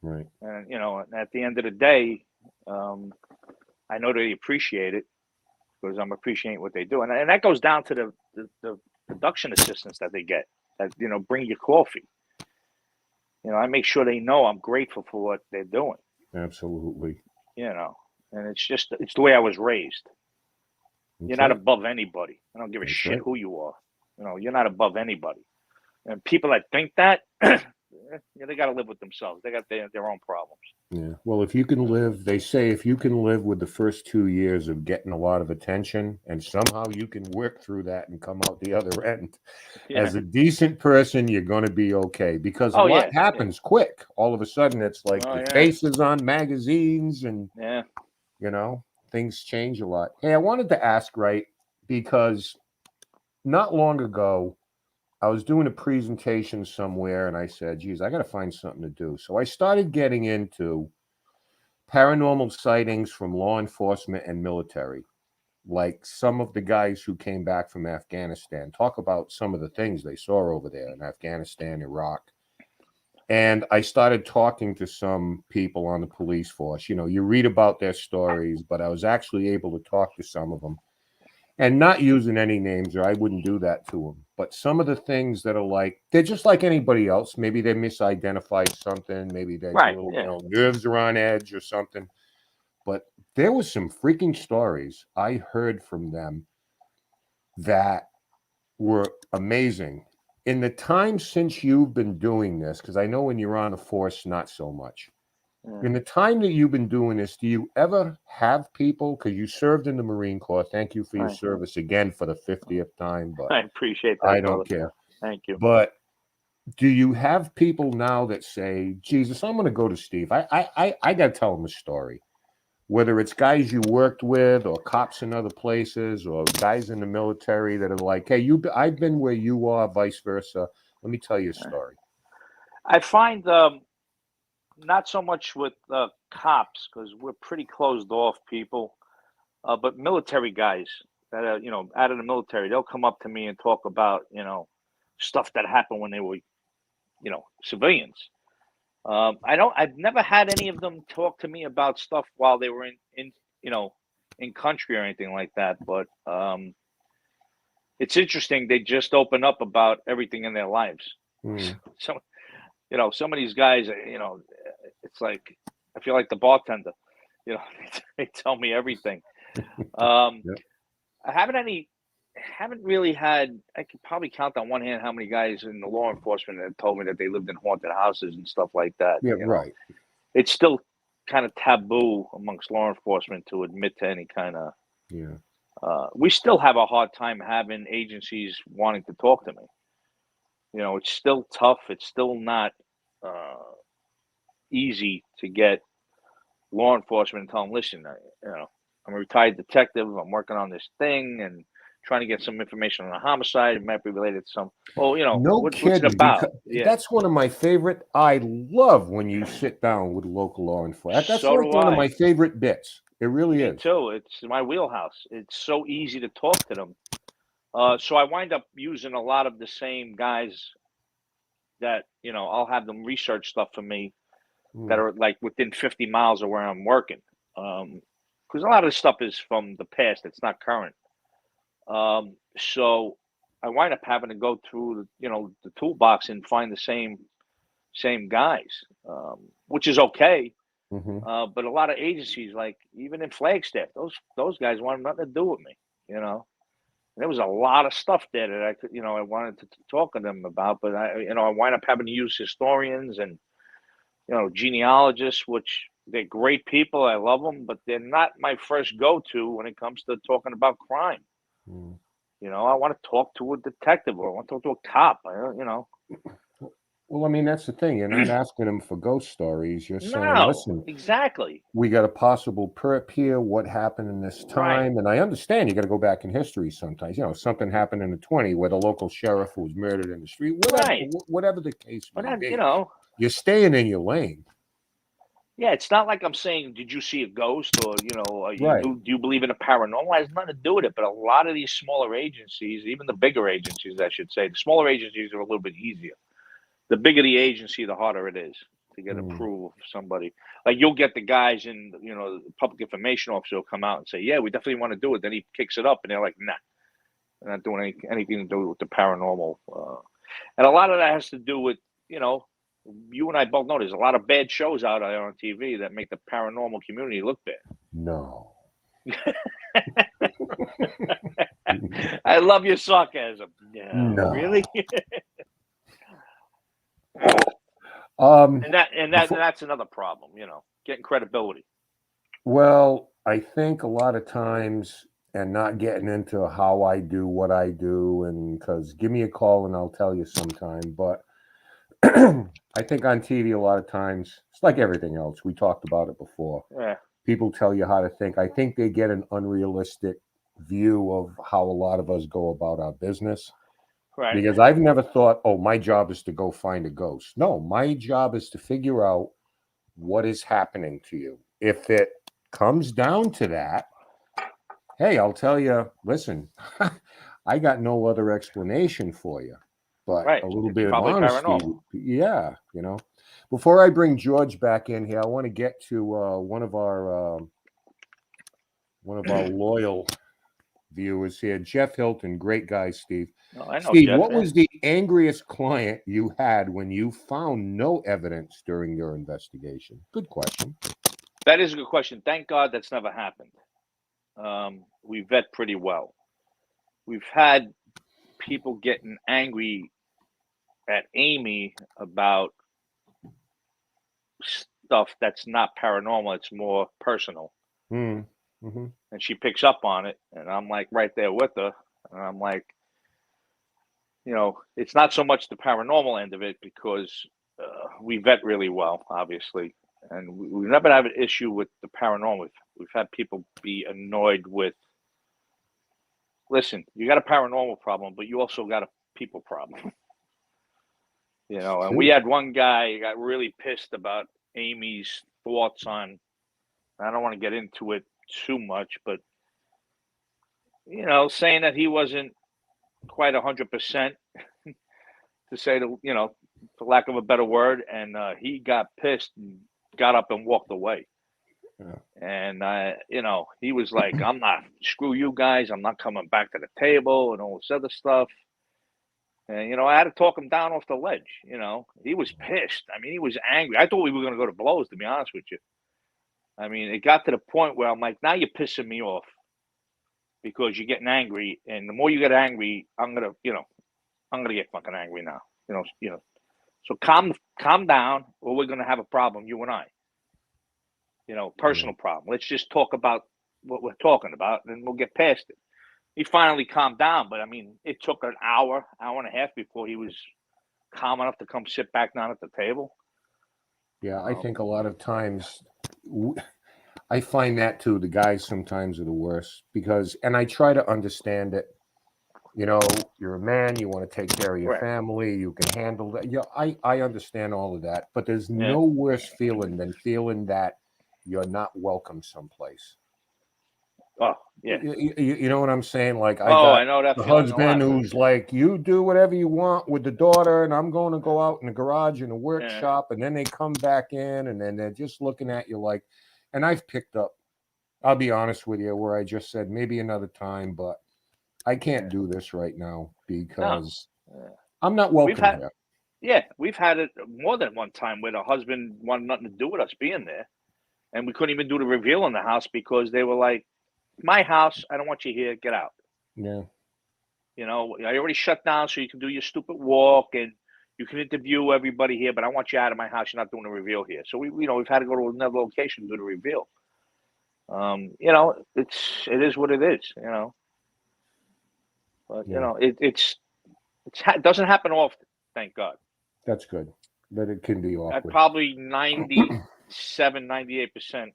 Right. And at the end of the day, I know they appreciate it because I'm appreciating what they do, and that goes down to the production assistants that they get that bring you coffee. I make sure they know I'm grateful for what they're doing. Absolutely. And it's the way I was raised. You're not above anybody. I don't give a shit who you are. You're not above anybody. And people that think that, they got to live with themselves. They got their own problems. Yeah. Well, if you can live with the first 2 years of getting a lot of attention, and somehow you can work through that and come out the other end as a decent person, you're going to be okay. Because a lot happens quick. All of a sudden, it's like your face is on magazines, and things change a lot. Hey, I wanted to ask, because not long ago, I was doing a presentation somewhere, and I said, geez, I got to find something to do. So I started getting into paranormal sightings from law enforcement and military. Like some of the guys who came back from Afghanistan, talk about some of the things they saw over there in Afghanistan, Iraq. And I started talking to some people on the police force. You read about their stories, but I was actually able to talk to some of them. And not using any names, or I wouldn't do that to them. But some of the things that are they're just like anybody else. Maybe they misidentified something. Maybe their nerves are on edge or something. But there was some freaking stories I heard from them that were amazing. In the time since you've been doing this, because I know when you're on the force, not so much. In the time that you've been doing this, do you ever have people, because you served in the Marine Corps, thank you for your service again for the 50th time, but I appreciate that. I don't care. Thank you. But do you have people now that say, Jesus, I'm going to go to Steve. I got to tell him a story. Whether it's guys you worked with or cops in other places or guys in the military that are like, hey, I've been where you are, vice versa. Let me tell you a story. I find not so much with cops, because we're pretty closed off people, but military guys that are out of the military, they'll come up to me and talk about stuff that happened when they were civilians. I've never had any of them talk to me about stuff while they were in country or anything like that, but it's interesting. They just open up about everything in their lives. So some of these guys, it's like I feel like the bartender. They tell me everything. I haven't really had. I could probably count on one hand how many guys in the law enforcement that told me that they lived in haunted houses and stuff like that. Yeah, right. It's still kind of taboo amongst law enforcement to admit to any kind of. Yeah. We still have a hard time having agencies wanting to talk to me. It's still tough. It's still not easy to get law enforcement and tell them, listen, I'm a retired detective. I'm working on this thing and trying to get some information on a homicide. It might be related to some. What's it about? That's one of my favorite. I love when you sit down with local law enforcement. That's one of my favorite bits. It really is. Me too. It's my wheelhouse. It's so easy to talk to them. So I wind up using a lot of the same guys that, I'll have them research stuff for me. that are like within 50 miles of where I'm working. Because a lot of the stuff is from the past; it's not current. So I wind up having to go through the toolbox and find the same guys, which is okay. But a lot of agencies, like even in Flagstaff, those guys wanted nothing to do with me. There was a lot of stuff there that I could, I wanted to talk to them about, but I wind up having to use historians and genealogists, which they're great people. I love them, but they're not my first go-to when it comes to talking about crime. I want to talk to a detective or I want to talk to a cop. Well, I mean, that's the thing. You're not asking them for ghost stories. You're saying, No, listen, exactly. we got a possible perp here. What happened in this time? Right. And I understand you got to go back in history sometimes. Something happened in the 20s where the local sheriff was murdered in the street. Whatever the case may be. You're staying in your lane. Yeah, it's not like I'm saying, did you see a ghost or, Right. do you believe in a paranormal? It has nothing to do with it. But a lot of these smaller agencies, even the bigger agencies, I should say, the smaller agencies are a little bit easier. The bigger the agency, the harder it is to get approval for somebody. Like you'll get the guys in, the public information officer will come out and say, yeah, we definitely want to do it. Then he kicks it up and they're like, nah, they're not doing anything to do with the paranormal. And a lot of that has to do with, you and I both know there's a lot of bad shows out there on TV that make the paranormal community look bad. No. I love your sarcasm. Yeah, no. Really? That's another problem, getting credibility. Well, I think a lot of times, and not getting into how I do what I do, and because give me a call and I'll tell you sometime, but I think on TV a lot of times, it's like everything else. We talked about it before. Yeah. People tell you how to think. I think they get an unrealistic view of how a lot of us go about our business. Right. Because I've never thought, oh, my job is to go find a ghost. No, my job is to figure out what is happening to you. If it comes down to that, hey, I'll tell you, listen, I got no other explanation for you. But a little bit of honesty, paranormal. Yeah, Before I bring George back in here, I want to get to one of our loyal viewers here, Jeff Hilton. Great guy, Steve. I know Steve, Jeff, what was the angriest client you had when you found no evidence during your investigation? Good question. That is a good question. Thank God that's never happened. We vet pretty well. We've had people getting angry at Amy about stuff that's not paranormal. It's more personal. Mm-hmm. And she picks up on it. And I'm like right there with her. And I'm like, it's not so much the paranormal end of it because we vet really well, obviously. And we've never had an issue with the paranormal. We've had people be annoyed with, listen, you got a paranormal problem, but you also got a people problem. And we had one guy who got really pissed about Amy's thoughts on, I don't want to get into it too much, but, saying that he wasn't quite 100% to say, for lack of a better word, and he got pissed and got up and walked away. Yeah. And, he was like, screw you guys, I'm not coming back to the table and all this other stuff. And, I had to talk him down off the ledge. He was pissed. I mean, he was angry. I thought we were going to go to blows, to be honest with you. I mean, it got to the point where I'm like, now you're pissing me off because you're getting angry. And the more you get angry, I'm going to get fucking angry now. So calm down or we're going to have a problem, you and I. Personal problem. Let's just talk about what we're talking about and we'll get past it. He finally calmed down, but I mean, it took an hour and a half before he was calm enough to come sit back down at the table. Yeah, I think a lot of times, I find that too. The guys sometimes are the worst because, and I try to understand it. You're a man, you want to take care of your family, you can handle that. I understand all of that, but there's no worse feeling than feeling that you're not welcome someplace. Oh, yeah. You know what I'm saying? Like I I got know that the feeling a lot. husband who's like, you do whatever you want with the daughter, and I'm going to go out in the garage in the workshop, and then they come back in, and then they're just looking at you like, and I've picked up, I'll be honest with you, where I just said maybe another time, but I can't do this right now because I'm not welcome here. Yeah, we've had it more than one time where the husband wanted nothing to do with us being there, and we couldn't even do the reveal in the house because they were like, "My house, I don't want you here. Get out." Yeah. You know, I already shut down so you can do your stupid walk and you can interview everybody here, but I want you out of my house. You're not doing a reveal here. So we've had to go to another location to do the reveal. You know, it is what it is. You know, but you know, it doesn't happen often. Thank God. That's good, but it can be At awkward. probably 97, 98%.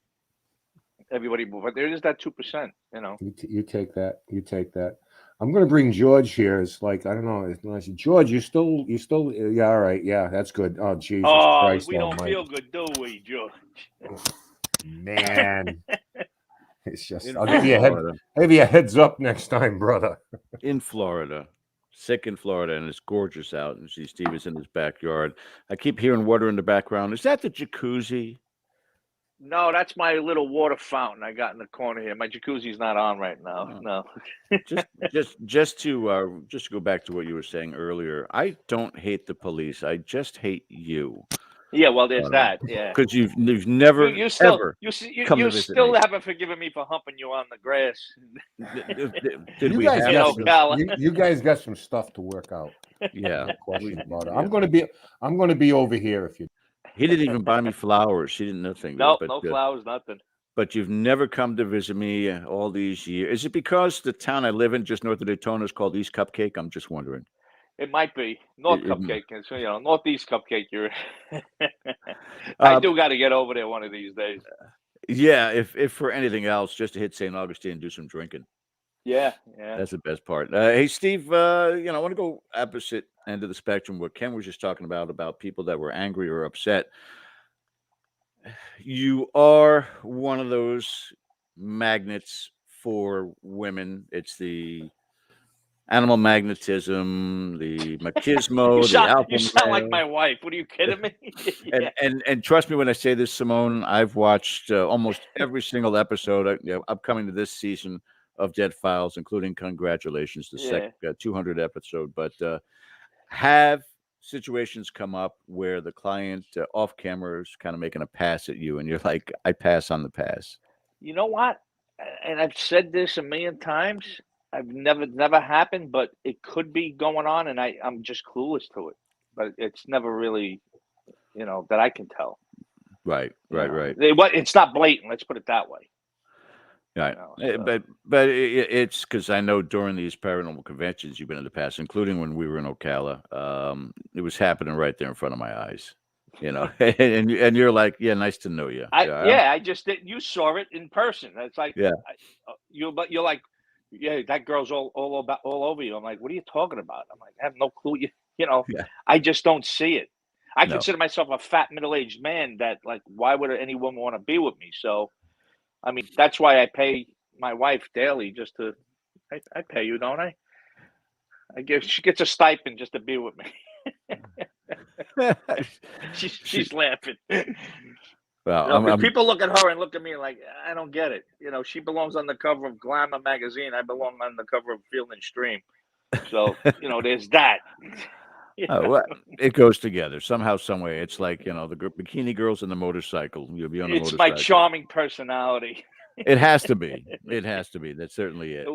Everybody, but there is that 2%. You know, you take that. You take that. I'm going to bring George here. It's like, I don't know. It's nice. George, you still, yeah, all right. Yeah, that's good. Oh, Jesus Christ. We don't feel good, do we, George? Man. It's just, I'll give you a heads up next time, brother. In Florida, sick in Florida, and it's gorgeous out, and see Steve is in his backyard. I keep hearing water in the background. Is that the jacuzzi? No, that's my little water fountain I got in the corner here. My jacuzzi's not on right now. No. just to go back to what you were saying earlier. I don't hate the police. I just hate you. Yeah, well, there's that. Yeah, because you've never you still ever you still haven't forgiven me for humping you on the grass. Did you we guys have you guys got some stuff to work out. Yeah, no question about it. I'm going to be over here if you. He didn't even buy me flowers. She didn't nothing. No, no flowers, nothing. But you've never come to visit me all these years. Is it because the town I live in, just north of Daytona, is called East Cupcake? I'm just wondering. It might be North Cupcake. So, Northeast Cupcake. You're. I do got to get over there one of these days. Yeah, if for anything else, just to hit St. Augustine and do some drinking. Yeah. That's the best part. Hey, Steve, I want to go opposite end of the spectrum. What Ken was just talking about people that were angry or upset. You are one of those magnets for women. It's the animal magnetism, the machismo, you sound like my wife. What are you kidding me? Yeah. and trust me when I say this, Simone, I've watched almost every single episode upcoming to this season of Dead Files, including congratulations, the second 200 episode. But have situations come up where the client off camera is kind of making a pass at you and you're like, I pass on the pass? You know what? And I've said this a million times. I've never happened, but it could be going on, and I'm just clueless to it. But it's never really, that I can tell. Right. It's not blatant. Let's put it that way. Right. But it's because I know during these paranormal conventions you've been in the past, including when we were in Ocala, it was happening right there in front of my eyes. And you're like, yeah, nice to know you. I just didn't. You saw it in person. It's like, you're like. Yeah, that girl's all over you. I'm like, what are you talking about? I'm like, I have no clue. I just don't see it. I consider myself a fat middle-aged man that, like, why would any woman want to be with me? So, I mean, that's why I pay my wife daily just to. I pay you, don't I? She gets a stipend just to be with me. she's laughing. Well, people look at her and look at me like, I don't get it. She belongs on the cover of Glamour magazine. I belong on the cover of Field and Stream. So, there's that. Well, it goes together somehow, some way. It's like, the bikini girls and the motorcycle. You'll be on a motorcycle. It's my charming personality. It has to be. It has to be. That's certainly it.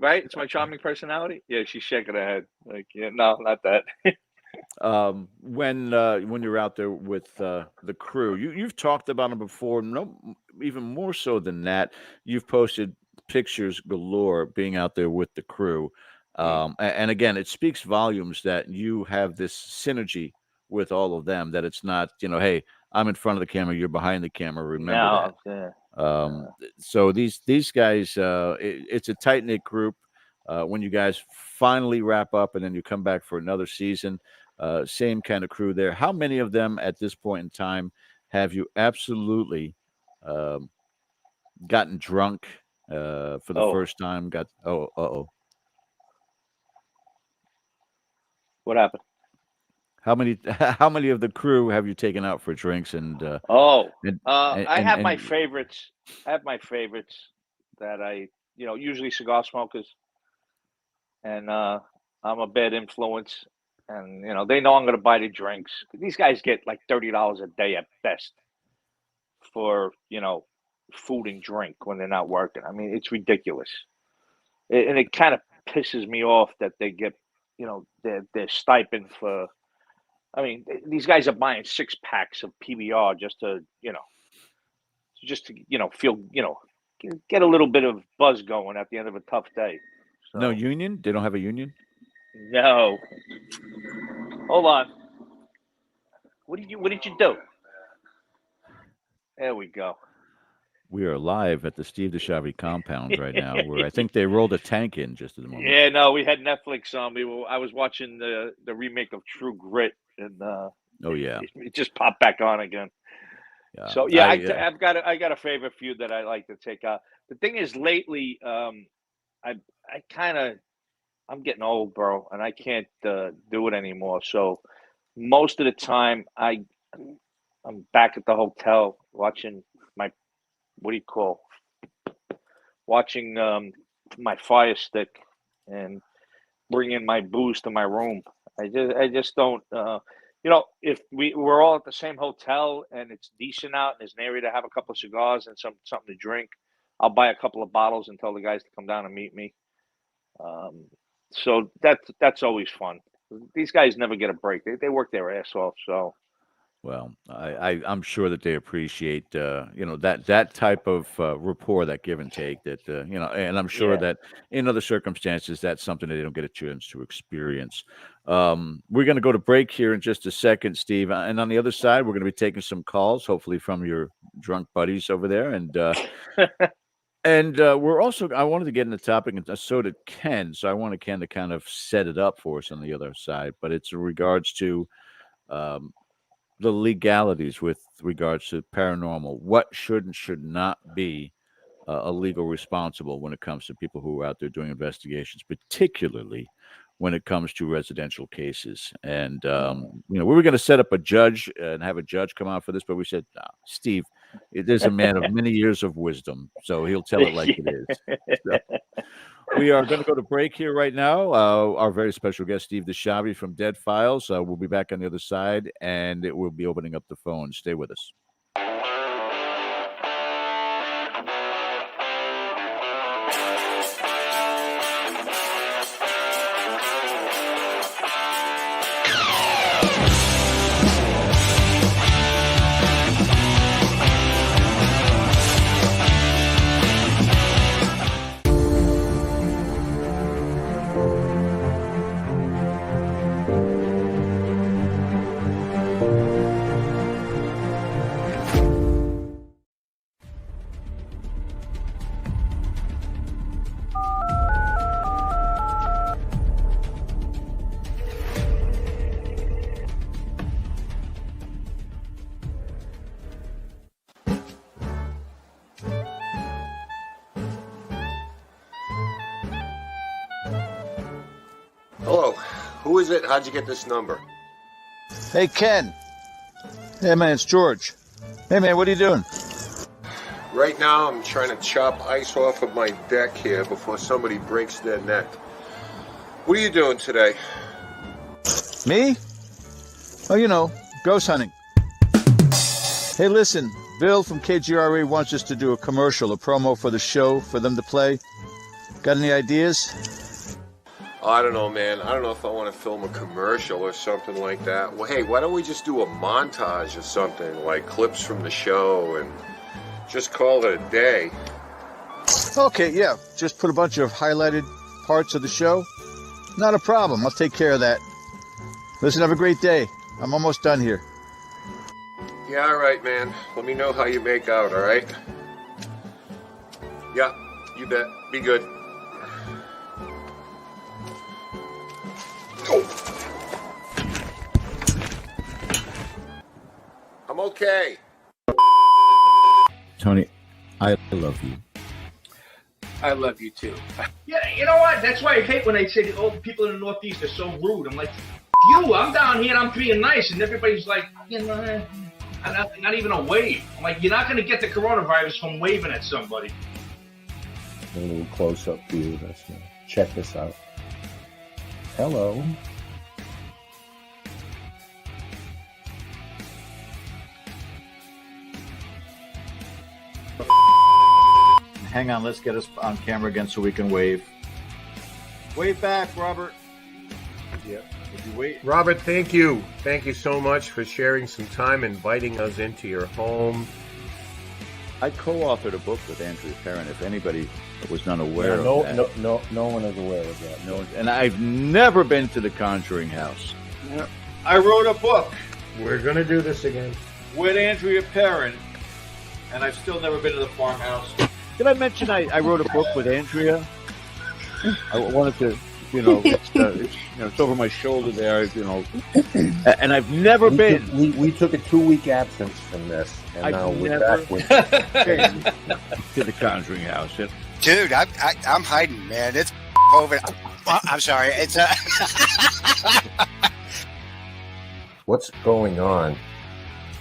Right? It's my charming personality. Yeah, she's shaking her head. Like, yeah, no, not that. When you're out there with the crew, you've talked about them before. No, even more so than that, you've posted pictures galore being out there with the crew. And again, it speaks volumes that you have this synergy with all of them. That it's not, hey, I'm in front of the camera, you're behind the camera. Remember that. So these guys, it's a tight knit group. When you guys finally wrap up and then you come back for another season, same kind of crew there. How many of them at this point in time have you absolutely gotten drunk for the first time. Got What happened? How many of the crew have you taken out for drinks? And I have my favorites. I have my favorites that I, usually cigar smokers, and I'm a bad influence, and they know I'm going to buy the drinks. These guys get like $30 a day at best for food and drink when they're not working. I mean, it's ridiculous, and it kind of pisses me off that they get their stipend for. I mean, these guys are buying 6-packs of PBR just to feel, get a little bit of buzz going at the end of a tough day. So, no union? They don't have a union? No. Hold on. What did you do? There we go. We are live at the Steve DiSchiavi compound right now, where I think they rolled a tank in just at the moment. Yeah, no, we had Netflix on. I was watching the remake of True Grit, and it just popped back on again. Yeah. So yeah, I got a favorite few that I like to take out. The thing is, lately, I'm getting old, bro, and I can't do it anymore. So most of the time, I'm back at the hotel watching watching my Fire Stick and bringing my booze to my room. I just don't. If we're all at the same hotel and it's decent out and there's an area to have a couple of cigars and something to drink, I'll buy a couple of bottles and tell the guys to come down and meet me. So that's always fun. These guys never get a break. They work their ass off. So. Well, I'm sure that they appreciate, that type of rapport, that give and take, that, and I'm sure that in other circumstances, that's something that they don't get a chance to experience. We're going to go to break here in just a second, Steve. And on the other side, we're going to be taking some calls, hopefully from your drunk buddies over there. And, we're also, I wanted to get into the topic, and so did Ken. So I wanted Ken to kind of set it up for us on the other side, but it's in regards to, the legalities with regards to paranormal, what should and should not be a legal responsible when it comes to people who are out there doing investigations, particularly when it comes to residential cases. And, we were going to set up a judge and have a judge come out for this, but we said, Steve, there's a man of many years of wisdom, so he'll tell it like it is. So, we are going to go to break here right now. Our very special guest, Steve DiSchiavi from Dead Files, will be back on the other side, and it will be opening up the phone. Stay with us. Hello, who is it? How'd you get this number? Hey, Ken. Hey, man, it's George. Hey, man, what are you doing? Right now, I'm trying to chop ice off of my deck here before somebody breaks their neck. What are you doing today? Me? Oh, ghost hunting. Hey, listen, Bill from KGRE wants us to do a commercial, a promo for the show for them to play. Got any ideas? I don't know, man. I don't know if I want to film a commercial or something like that. Well, hey, why don't we just do a montage or something, like clips from the show, and just call it a day? Okay, yeah. Just put a bunch of highlighted parts of the show. Not a problem. I'll take care of that. Listen, have a great day. I'm almost done here. Yeah, all right, man. Let me know how you make out, all right? Yeah, you bet. Be good. I'm okay. Tony, I love you. I love you too. Yeah, you know what? That's why I hate when they say the old people in the Northeast are so rude. I'm like, you, I'm down here and I'm being nice, and everybody's like, you know, not even a wave. I'm like, you're not going to get the coronavirus from waving at somebody. A little close-up view. Check this out. Hello. Hang on, let's get us on camera again so we can wave. Wave back, Robert. Yeah. Would you wait? Robert, thank you. Thank you so much for sharing some time, inviting us into your home. I co-authored a book with Andrea Perrin. If anybody was not aware of that. No one is aware of that. No, and I've never been to the Conjuring House. Yeah. I wrote a book We're going to do this again. with Andrea Perrin, and I've still never been to the farmhouse. Did I mention I wrote a book with Andrea? I wanted to, it's over my shoulder there, and I've never been. We took a 2-week absence from this, and I've now we're never back with been to the Conjuring House. Dude, I'm hiding, man. It's COVID. I'm sorry. It's What's going on?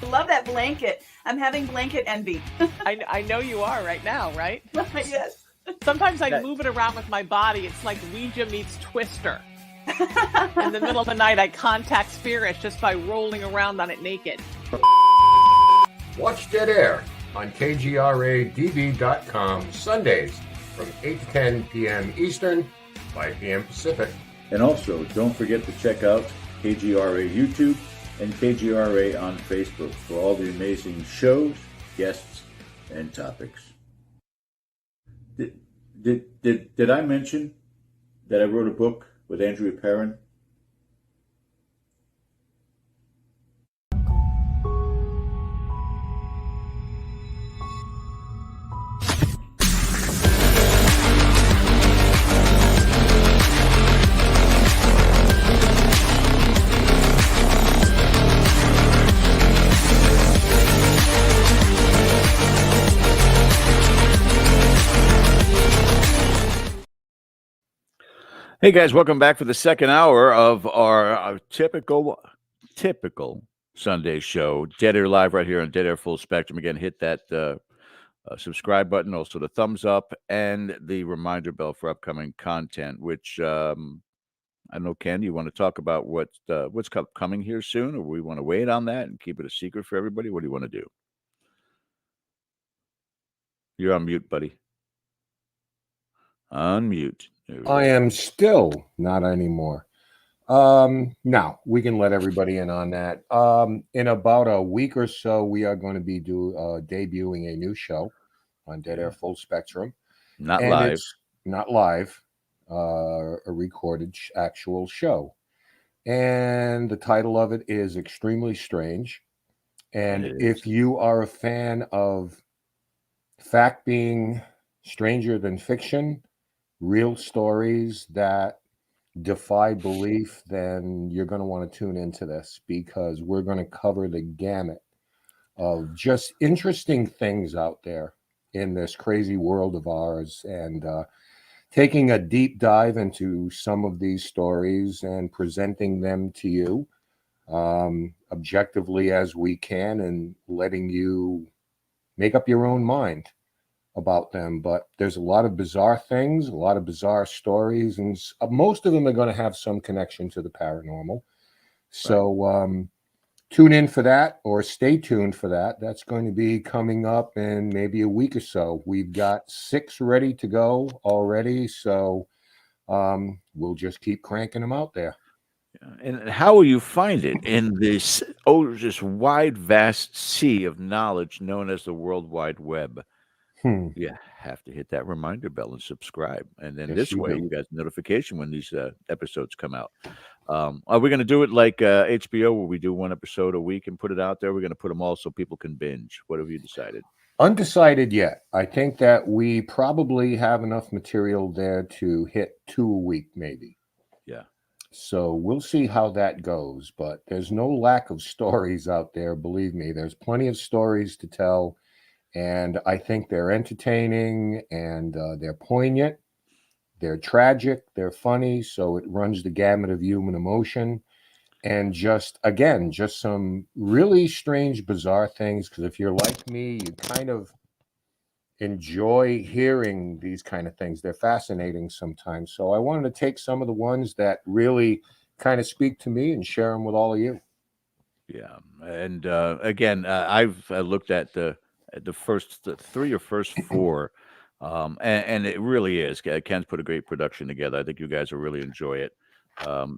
I love that blanket. I'm having blanket envy. I know you are right now, right? Yes. Sometimes I move it around with my body. It's like Ouija meets Twister. In the middle of the night, I contact spirits just by rolling around on it naked. Watch Dead Air on KGRADB.com Sundays from 8 to 10 p.m. Eastern, 5 p.m. Pacific. And also, don't forget to check out KGRA YouTube and KGRA on Facebook for all the amazing shows, guests, and topics. Did I mention that I wrote a book with Andrea Perrin? Hey guys, welcome back for the second hour of our typical Sunday show. Dead Air Live right here on Dead Air Full Spectrum. Again, hit that subscribe button, also the thumbs up, and the reminder bell for upcoming content, which I don't know, Ken, you want to talk about what's coming here soon, or we want to wait on that and keep it a secret for everybody? What do you want to do? You're on mute, buddy. Unmute. I am still not anymore. Now we can let everybody in on that. In about a week or so, we are going to be debuting a new show on Dead Air Full Spectrum. Not And live. it's not live, a recorded actual show. And the title of it is Extremely Strange. And if you are a fan of fact being stranger than fiction, real stories that defy belief, then you're going to want to tune into this, because we're going to cover the gamut of just interesting things out there in this crazy world of ours, and taking a deep dive into some of these stories and presenting them to you objectively as we can, and letting you make up your own mind about them. But there's a lot of bizarre things, a lot of bizarre stories, and most of them are going to have some connection to the paranormal. So tune in for that, or stay tuned for that. That's going to be coming up in maybe a week or so. We've got 6 ready to go already, so we'll just keep cranking them out there. And how will you find it in this just wide, vast sea of knowledge known as the World Wide Web? You have to hit that reminder bell and subscribe, and then this way you got notification when these episodes come out. Are we going to do it like HBO, where we do 1 episode a week and put it out there? We're going to put them all so people can binge. What have you decided? Undecided yet. I think that we probably have enough material there to hit 2 a week, maybe. Yeah. So we'll see how that goes, but there's no lack of stories out there. Believe me, there's plenty of stories to tell. And I think they're entertaining and they're poignant. They're tragic. They're funny. So it runs the gamut of human emotion. And just some really strange, bizarre things. Because if you're like me, you kind of enjoy hearing these kind of things. They're fascinating sometimes. So I wanted to take some of the ones that really kind of speak to me and share them with all of you. Yeah, and again, I've looked at the first three or first four, and it really is. Ken's put a great production together. I think you guys will really enjoy it.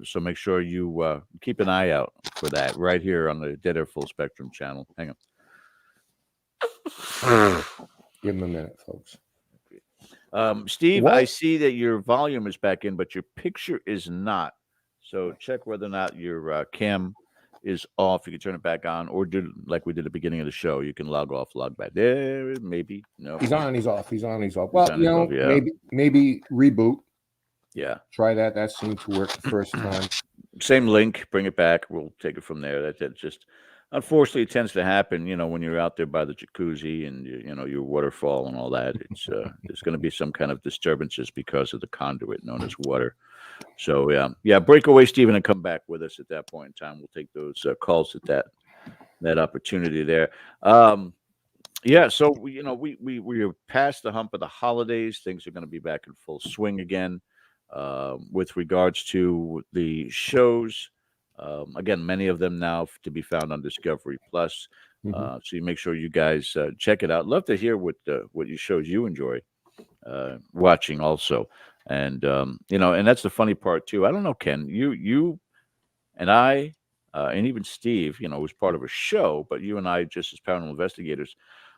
So make sure you keep an eye out for that right here on the Dead Air Full Spectrum channel. Hang on. Give them a minute, folks. Steve, What? I see that your volume is back in, but your picture is not. So check whether or not your cam is off. You can turn it back on, or do like we did at the beginning of the show. You can log off, log back. There, maybe. No. He's on, he's off. He's on, he's off. Well, on, he's off, yeah. maybe reboot. Yeah. Try that. That seemed to work the first time. Same link. Bring it back. We'll take it from there. That just unfortunately it tends to happen. You know, when you're out there by the jacuzzi and your waterfall and all that. It's there's going to be some kind of disturbances because of the conduit known as water. So yeah, break away, Stephen, and come back with us at that point in time. We'll take those calls at that opportunity there. Yeah, so we are past the hump of the holidays. Things are going to be back in full swing again with regards to the shows. Again, many of them now to be found on Discovery Plus. So you make sure you guys check it out. Love to hear what you shows you enjoy watching also. And and that's the funny part too. I don't know, Ken, you and I and even Steve, was part of a show, but you and I just as paranormal investigators,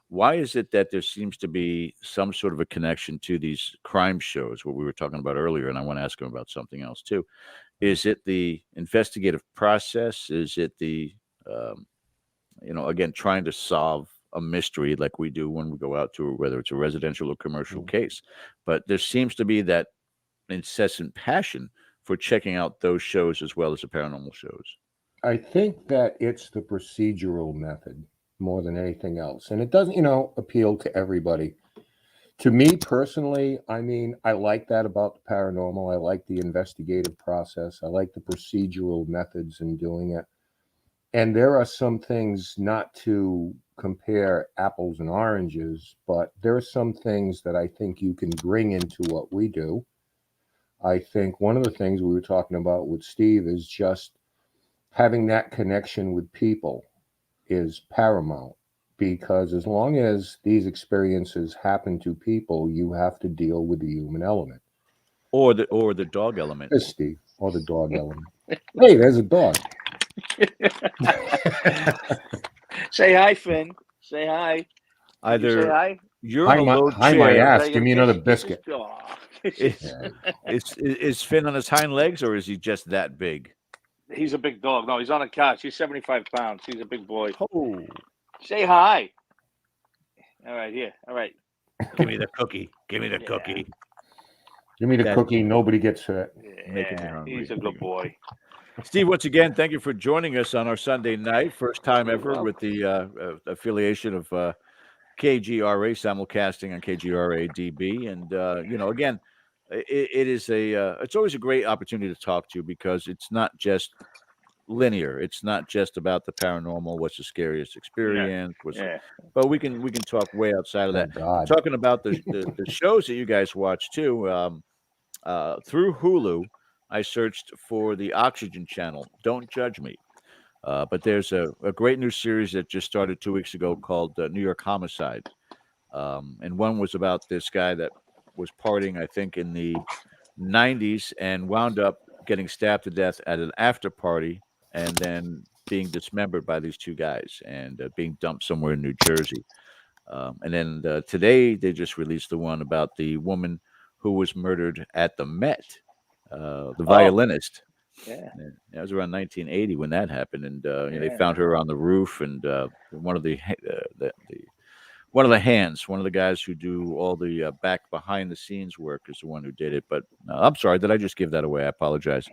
why is it that there seems to be some sort of a connection to these crime shows, what we were talking about earlier? And I want to ask him about something else too. Is it the investigative process? Is it the, again, trying to solve a mystery like we do when we go out to, whether it's a residential or commercial case? But there seems to be that incessant passion for checking out those shows as well as the paranormal shows. I think that it's the procedural method more than anything else. And it doesn't, appeal to everybody. To me personally, I like that about the paranormal. I like the investigative process. I like the procedural methods in doing it. And there are some things, not to compare apples and oranges, but there are some things that I think you can bring into what we do. I think one of the things we were talking about with Steve is just having that connection with people is paramount, because as long as these experiences happen to people, you have to deal with the human element. Or the dog element. Yes, Steve, or the dog element. Hey, there's a dog. Say hi, Finn. Say hi. Either say hi. You're hi, in a low hi, chair. my ass. Give me another biscuit. Is Finn on his hind legs, or is he just that big? He's a big dog. No, he's on a couch. He's 75 pounds. He's a big boy. Oh. Say hi. All right, here. All right. Give me the cookie. Give me the cookie. Give me the cookie. Nobody gets hurt. Yeah, he's a good boy. Steve, once again, thank you for joining us on our Sunday night. First time ever with the affiliation of KGRA, simulcasting on KGRA DB. And, again, it is it's always a great opportunity to talk to you, because it's not just linear. It's not just about the paranormal. What's the scariest experience? But we can talk way outside of that. Talking about the shows that you guys watch too. Through Hulu, I searched for the Oxygen Channel. Don't judge me. But there's a great new series that just started 2 weeks ago called New York Homicide. And one was about this guy that was partying, I think, in the 90s and wound up getting stabbed to death at an after party and then being dismembered by these two guys and being dumped somewhere in New Jersey. And then today they just released the one about the woman who was murdered at the Met, the violinist. Yeah. That was around 1980 when that happened. And they found her on the roof, and one of the hands, one of the guys who do all the back behind the scenes work is the one who did it. But I'm sorry, did I just give that away? I apologize.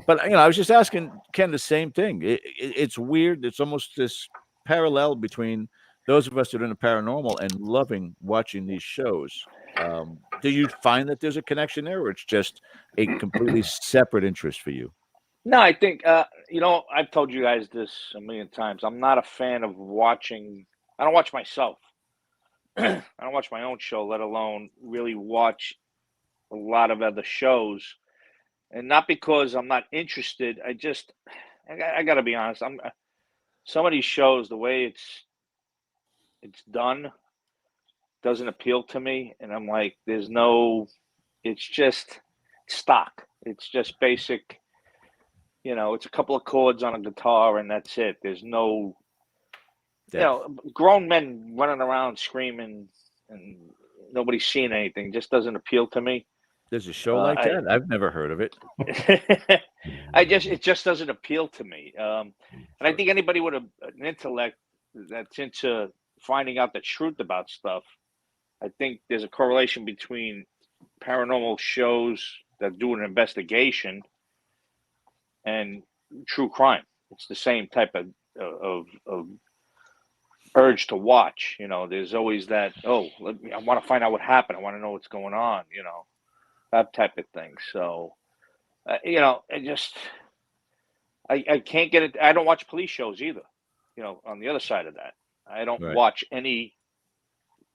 But I was just asking Ken the same thing. It's weird. It's almost this parallel between those of us that are in the paranormal and loving watching these shows, do you find that there's a connection there, or it's just a completely separate interest for you? No, I think I've told you guys this a million times. I'm not a fan of watching. I don't watch myself. I don't watch my own show, let alone really watch a lot of other shows. And not because I'm not interested. I got to be honest. Some of these shows, the way it's done, doesn't appeal to me. And I'm like, it's just stock. It's just basic. It's a couple of chords on a guitar and that's it. There's no, grown men running around screaming and nobody's seeing anything. Just doesn't appeal to me. There's a show like that? I've never heard of it. It just doesn't appeal to me. And I think anybody with an intellect that's into finding out the truth about stuff, I think there's a correlation between paranormal shows that do an investigation and true crime. It's the same type of urge to watch. There's always that, I want to find out what happened. I want to know what's going on, that type of thing. So, I can't get it. I don't watch police shows either, on the other side of that. I don't watch any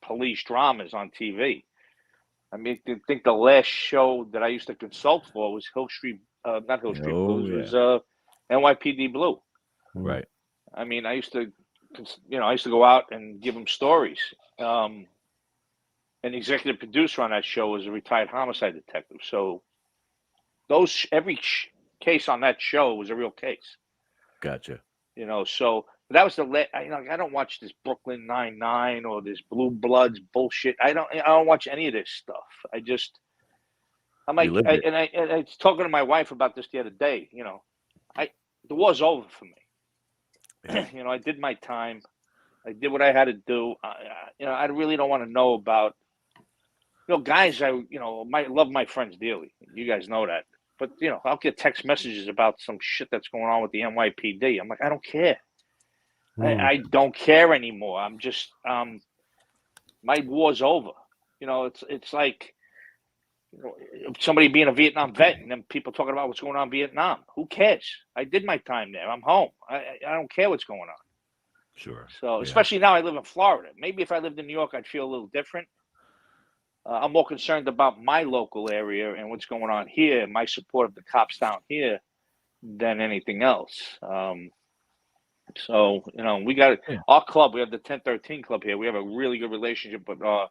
police dramas on TV. I mean, I think the last show that I used to consult for was Hill Street, not Hill Street Blues, it was NYPD Blue. Right. I mean, I used to go out and give them stories. An executive producer on that show was a retired homicide detective. So every case on that show was a real case. Gotcha. So that was I don't watch this Brooklyn Nine-Nine or this Blue Bloods bullshit. I don't watch any of this stuff. I'm like, I was talking to my wife about this the other day. The war's over for me. Yeah. I did my time. I did what I had to do. I really don't want to know about, guys. I love my friends dearly. You guys know that. But I'll get text messages about some shit that's going on with the NYPD. I'm like, I don't care. I don't care anymore. I'm just my war's over. It's like somebody being a Vietnam vet and then people talking about what's going on in Vietnam. Who cares? I did my time there. I'm home. I don't care what's going on. Sure. So especially now I live in Florida. Maybe if I lived in New York, I'd feel a little different. I'm more concerned about my local area and what's going on here, my support of the cops down here, than anything else. So we got our club. We have the 1013 club here. We have a really good relationship with our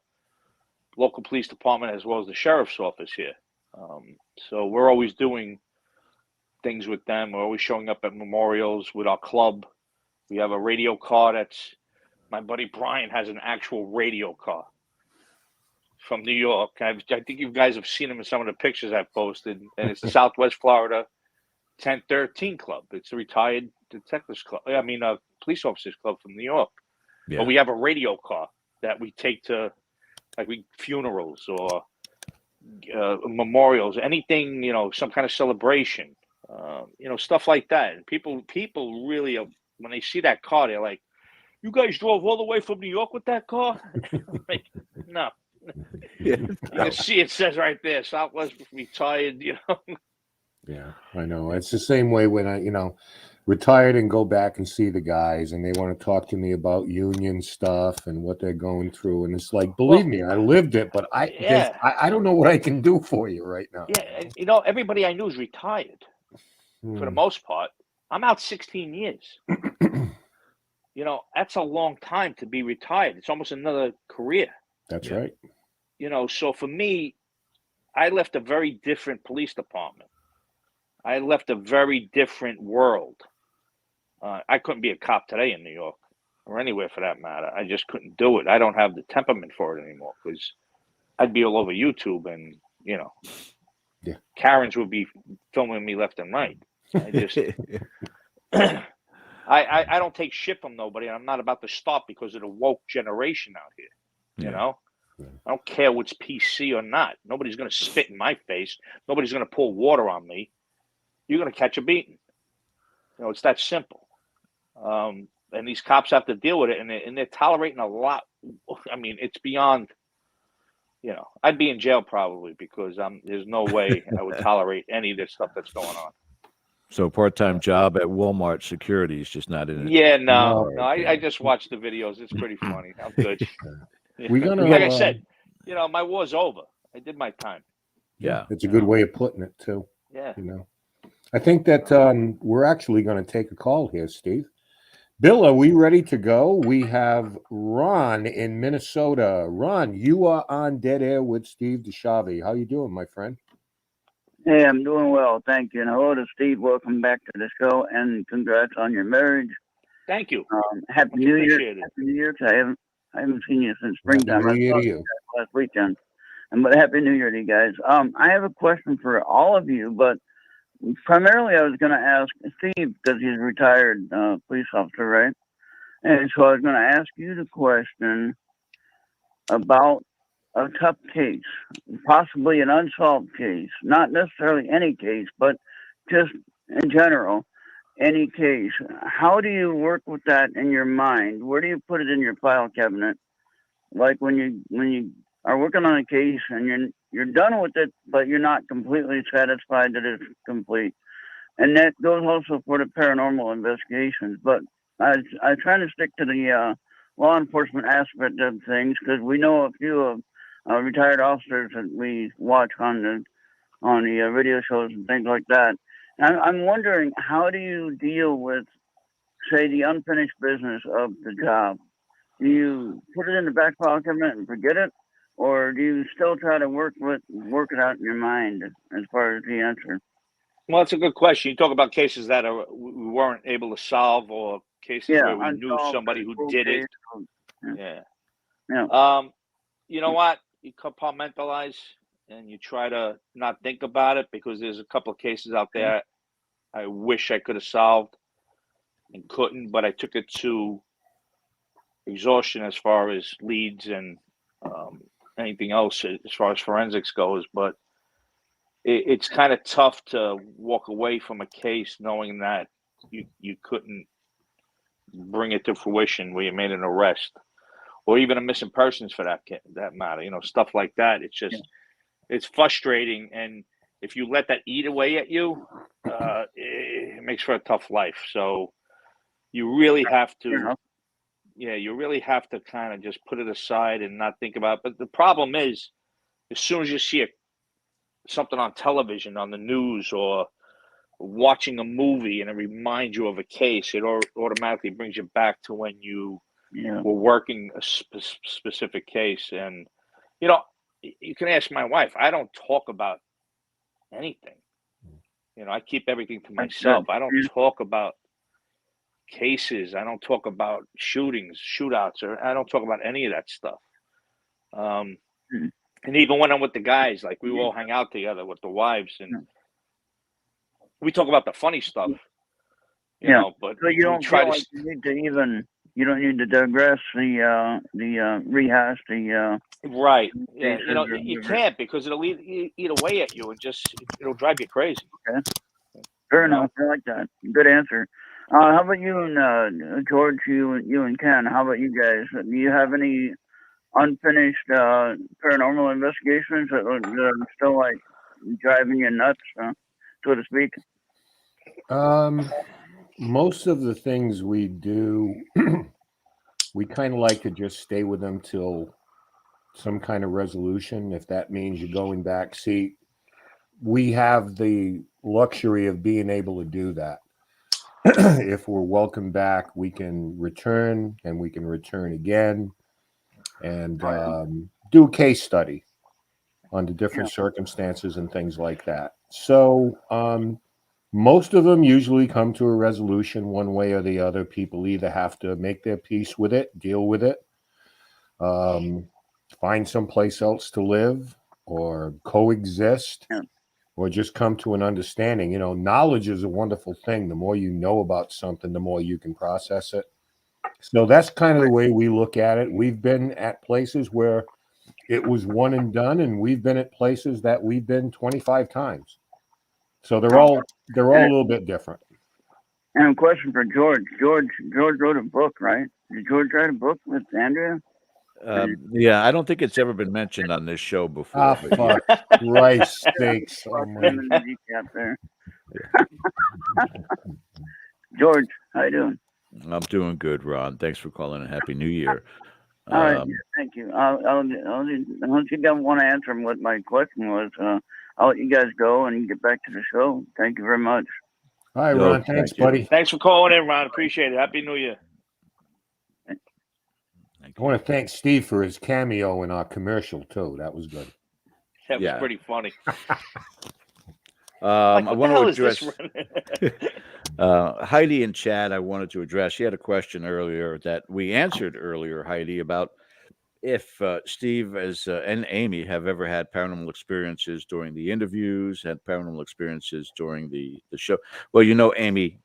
local police department as well as the sheriff's office here. So we're always doing things with them. We're always showing up at memorials with our club. We have a radio car my buddy Brian has an actual radio car from New York. I think you guys have seen him in some of the pictures I've posted, and it's the Southwest Florida 1013 Club. It's a retired detectives club. Police officers club from New York. Yeah. But we have a radio car that we take to funerals or memorials, anything, some kind of celebration, stuff like that. And people really, when they see that car, they're like, "You guys drove all the way from New York with that car?" Like, no. Yeah. You can see it says right there, Southwest retired, Yeah, I know. It's the same way when I, retired and go back and see the guys and they want to talk to me about union stuff and what they're going through. And it's like, believe me, I lived it, but I don't know what I can do for you right now. Yeah, everybody I knew is retired for the most part. I'm out 16 years. That's a long time to be retired. It's almost another career. That's right. So for me, I left a very different police department. I left a very different world. I couldn't be a cop today in New York or anywhere for that matter. I just couldn't do it. I don't have the temperament for it anymore because I'd be all over YouTube and, Karens would be filming me left and right. I just, I don't take shit from nobody. And I'm not about to stop because of the woke generation out here, I don't care what's PC or not. Nobody's going to spit in my face. Nobody's going to pour water on me. You're going to catch a beating. It's that simple. and these cops have to deal with it, and they're tolerating a lot. I mean, it's beyond. I'd be in jail probably because there's no way I would tolerate any of this stuff that's going on. So part-time job at Walmart security is just not in it. Yeah, no. No, I just watched the videos. It's pretty funny. I'm good. We're gonna, like I said, my war's over. I did my time. Yeah. It's a good way of putting it too. Yeah. I think that we're actually going to take a call here, Steve. Bill, are we ready to go? We have Ron in Minnesota. Ron, you are on Dead Air with Steve DiSchiavi. How you doing, my friend? Hey, I'm doing well, thank you. And hello to Steve. Welcome back to the show, and congrats on your marriage. Thank you. Happy New Year. Appreciate it. Happy New Year. I haven't seen you since springtime. Happy New Year I saw to you you. guys last weekend. But Happy New Year to you guys. I have a question for all of you, but primarily I was going to ask Steve, because he's a retired police officer, right? And so I was going to ask you the question about a tough case, possibly an unsolved case, not necessarily any case, but just in general, any case. How do you work with that in your mind? Where do you put it in your file cabinet? Like when you are working on a case and you're done with it, but you're not completely satisfied that it's complete. And that goes also for the paranormal investigations. But I try to stick to the law enforcement aspect of things, because we know a few of retired officers that we watch on the video shows and things like that. And I'm wondering, how do you deal with, say, the unfinished business of the job? Do you put it in the back file cabinet and forget it, or do you still try to work it out in your mind as far as the answer? Well, it's a good question. You talk about cases that we weren't able to solve, or cases where we knew somebody who did it. Yeah. You know what? You compartmentalize and you try to not think about it, because there's a couple of cases out there I wish I could have solved and couldn't, but I took it to exhaustion as far as leads and anything else as far as forensics goes. But it's kind of tough to walk away from a case knowing that you couldn't bring it to fruition where you made an arrest, or even a missing persons for that matter. Stuff like that. It's just it's frustrating, and if you let that eat away at you, it makes for a tough life. So you really have to. Yeah, you really have to kind of just put it aside and not think about it. But the problem is, as soon as you see something on television, on the news, or watching a movie, and it reminds you of a case, it automatically brings you back to when you were working a specific case. And, you can ask my wife. I don't talk about anything. I keep everything to myself. I don't talk about cases. I don't talk about shootings, shootouts, or I don't talk about any of that stuff. And even when I'm with the guys, like we all hang out together with the wives, and we talk about the funny stuff. But so you don't feel like you don't need to digress the rehash the right. Yeah, you can't, because it'll eat away at you, and it'll drive you crazy. Okay. Fair enough. I like that. Good answer. How about you and George? You and Ken. How about you guys? Do you have any unfinished paranormal investigations that are still like driving you nuts, so to speak? Most of the things we do, we kind of like to just stay with them till some kind of resolution. If that means you're going back, see, we have the luxury of being able to do that. If we're welcome back, we can return, and we can return again, and do a case study on the different circumstances and things like that. So most of them usually come to a resolution one way or the other. People either have to make their peace with it, deal with it, find someplace else to live, or coexist, or just come to an understanding. Knowledge is a wonderful thing. The more you know about something, the more you can process it. So that's kind of the way we look at it. We've been at places where it was one and done, and we've been at places that we've been 25 times. So they're all a little bit different. And a question for George. George wrote a book, right? Did George write a book with Andrea? Yeah, I don't think it's ever been mentioned on this show before. Ah, but yeah. fuck Christ's sakes. Him and the decap there. George, how you doing? I'm doing good, Ron. Thanks for calling and Happy New Year. All right, yeah, thank you. Once you don't want to answer what my question was, I'll let you guys go and get back to the show. Thank you very much. All right, Ron. Thanks, buddy. Thanks for calling in, Ron. Appreciate it. Happy New Year. I want to thank Steve for his cameo in our commercial too. That was good. That was pretty funny. I what want the hell to is this, address Heidi in chat. I wanted to address. She had a question earlier that we answered earlier, Heidi, about if Steve and Amy have ever had paranormal experiences during the interviews, had paranormal experiences during the show. Well, Amy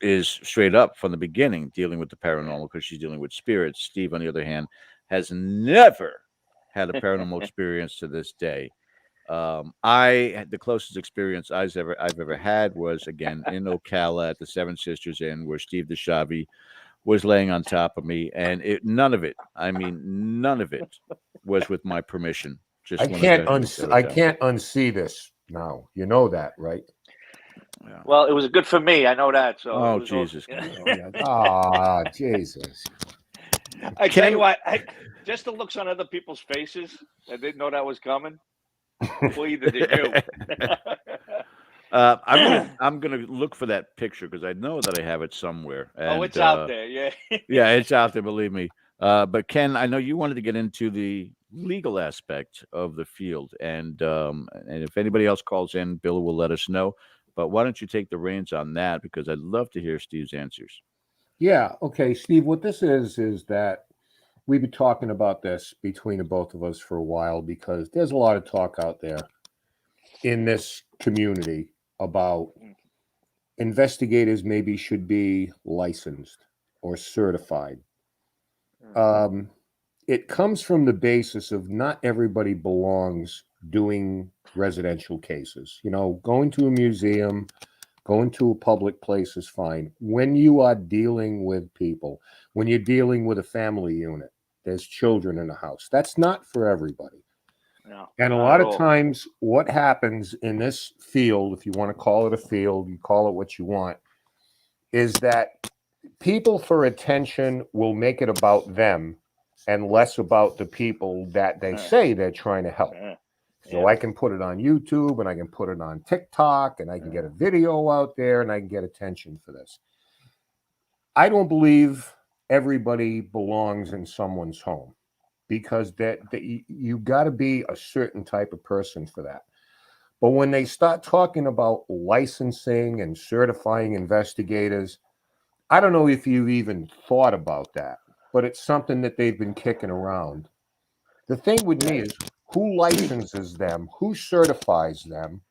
is straight up from the beginning dealing with the paranormal because she's dealing with spirits. Steve, on the other hand, has never had a paranormal experience to this day. The closest experience I've ever had was again in Ocala at the Seven Sisters Inn, where Steve DiSchiavi was laying on top of me, and none of it was with my permission. Just I can't unsee this now. You know that, right? Yeah. Well, it was good for me. I know that. So. Oh, Jesus! Ah, Jesus! I tell you what, just the looks on other people's faces, I didn't know that was coming. Well, either did you. I'm gonna look for that picture because I know that I have it somewhere. And, it's out there. Yeah. Yeah, it's out there. Believe me. But Ken, I know you wanted to get into the legal aspect of the field, and if anybody else calls in, Bill will let us know. But why don't you take the reins on that? Because I'd love to hear Steve's answers. Yeah. Okay, Steve. What this is that we've been talking about this between the both of us for a while because there's a lot of talk out there in this community about investigators maybe should be licensed or certified. It comes from the basis of not everybody belongs doing residential cases. Going to a museum, going to a public place is fine. When you are dealing with people, when you're dealing with a family unit, there's children in the house. That's not for everybody. No, and a lot of times what happens in this field, if you want to call it a field, you call it what you want, is that people for attention will make it about them and less about the people that they say they're trying to help. So I can put it on YouTube and I can put it on TikTok and I can get a video out there and I can get attention for this. I don't believe everybody belongs in someone's home because that you got to be a certain type of person for that. But when they start talking about licensing and certifying investigators, I don't know if you've even thought about that, but it's something that they've been kicking around. The thing with me is who licenses them? Who certifies them?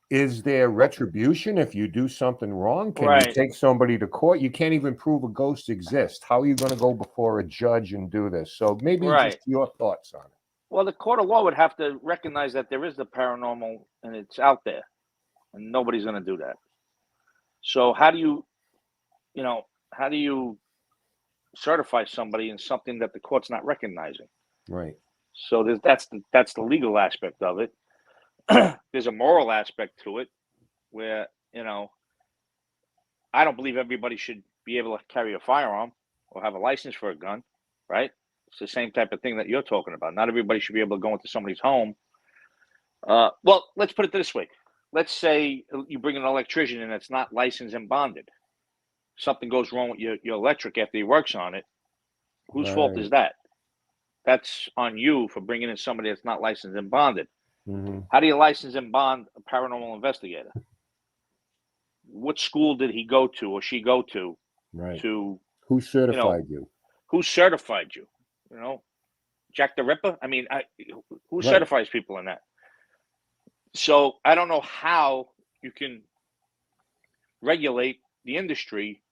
Is there retribution if you do something wrong? Can you take somebody to court? You can't even prove a ghost exists. How are you going to go before a judge and do this? So maybe just your thoughts on it. Well, the court of law would have to recognize that there is the paranormal and it's out there, and nobody's going to do that. So how do you certify somebody in something that the court's not recognizing? Right. So that's the legal aspect of it. There's a moral aspect to it where, I don't believe everybody should be able to carry a firearm or have a license for a gun, right? It's the same type of thing that you're talking about. Not everybody should be able to go into somebody's home. Well, let's put it this way. Let's say you bring an electrician in that's not licensed and bonded. Something goes wrong with your electric after he works on it. Whose fault is that? That's on you for bringing in somebody that's not licensed and bonded. Mm-hmm. How do you license and bond a paranormal investigator? What school did he go to or she go to? Right. To who certified you? Who certified you? Jack the Ripper? I mean, who certifies people in that? So I don't know how you can regulate the industry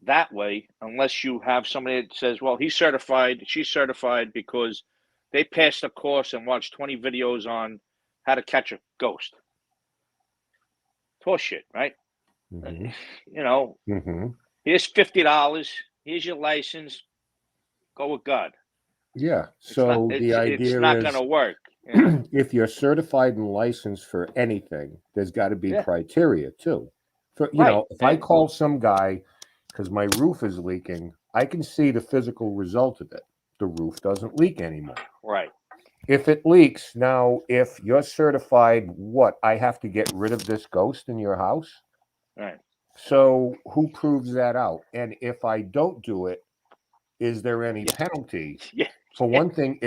that way unless you have somebody that says, well, he's certified, she's certified because they passed a course and watched 20 videos on how to catch a ghost. Horseshit, right? Mhm. You know, Mhm. here's $50. Here's your license. Go with God. Yeah. It's not. So the It's idea not going is to work. Yeah. if you're certified and licensed for anything, there's got to be Yeah. criteria too. For Right. if I call some guy because my roof is leaking, I can see the physical result of it. The roof doesn't leak anymore. Right. If it leaks, now if you're certified, what? I have to get rid of this ghost in your house? Right. So who proves that out? And if I don't do it, is there any penalty? Yeah. For one thing,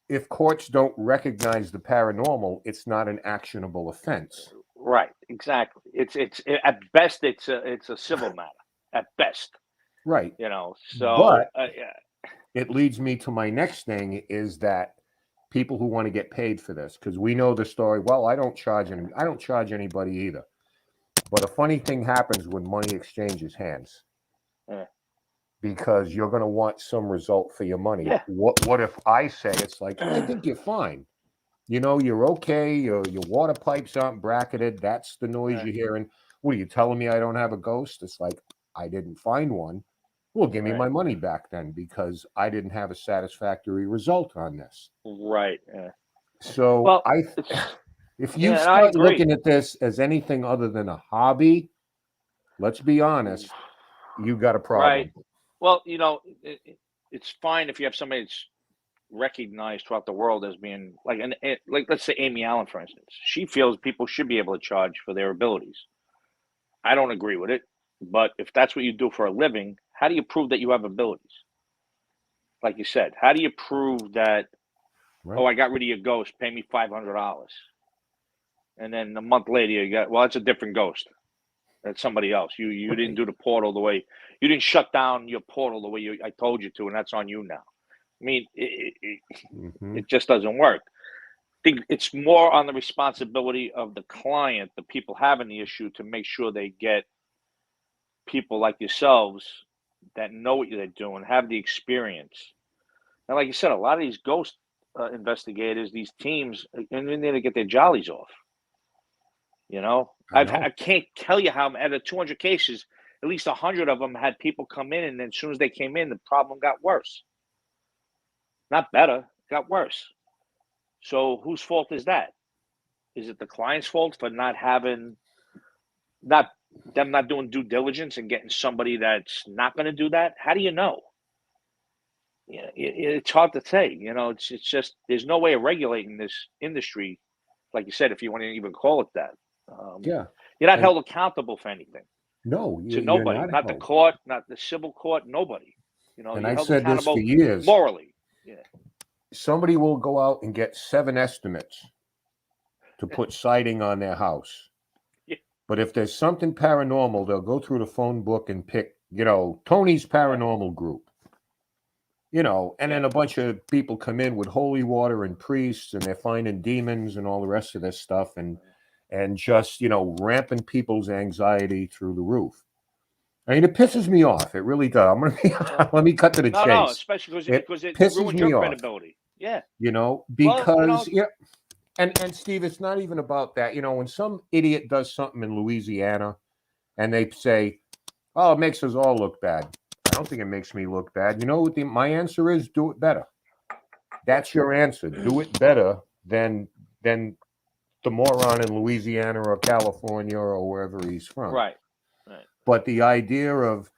if courts don't recognize the paranormal, it's not an actionable offense. Right. Exactly. It's at best it's a civil matter. At best. Right. You know. So. But Yeah. it leads me to my next thing is that people who want to get paid for this, because we know the story. Well, I don't charge anybody either. But a funny thing happens when money exchanges hands. Yeah. Because you're going to want some result for your money. Yeah. What if I say it's like, I think you're fine. You're okay. Your water pipes aren't bracketed. That's the noise Right. you're hearing. What are you telling me? I don't have a ghost? It's like, I didn't find one. Well, give me my money back then because I didn't have a satisfactory result on this. Right. Yeah. So Well, if you I start agree. looking at this as anything other than a hobby, let's be honest, you got a problem. Right. Well, it's fine if you have somebody that's recognized throughout the world as being like let's say Amy Allan, for instance. She feels people should be able to charge for their abilities. I don't agree with it, but if that's what you do for a living, how do you prove that you have abilities? Like you said, how do you prove that? Right. Oh, I got rid of your ghost. Pay me $500, and then a month later you got it's a different ghost. That's somebody else. You didn't do the portal the way you didn't shut down your portal the way I told you to, and that's on you now. I mean, it just doesn't work. I think it's more on the responsibility of the client, the people having the issue, to make sure they get people like yourselves that know what they're doing, have the experience. And like you said, a lot of these ghost investigators, these teams, are in there to get their jollies off. I can't tell you how out of 200 cases, at least 100 of them had people come in, and then as soon as they came in, the problem got worse. Not better, got worse. So whose fault is that? Is it the client's fault for not doing due diligence and getting somebody that's not going to do that? How do you know? It's hard to say. It's just there's no way of regulating this industry, like you said, if you want to even call it that. Yeah. You're not held accountable for anything. No, To nobody, you're not the court, not the civil court, nobody. And you're I've held said this accountable for years. morally. Yeah. Somebody will go out and get 7 estimates to put siding on their house. Yeah. But if there's something paranormal, they'll go through the phone book and pick, Tony's paranormal group. And then a bunch of people come in with holy water and priests, and they're finding demons and all the rest of this stuff, and just ramping people's anxiety through the roof. I mean, it pisses me off. It really does. Let me cut to the chase. No, especially because it pisses ruins me your off. credibility. Yeah. Because and Steve, it's not even about that. When some idiot does something in Louisiana, and they say, "Oh, it makes us all look bad." I don't think it makes me look bad. You know what my answer is? Do it better. That's your answer. Do it better than the moron in Louisiana or California or wherever he's from. Right. But the idea of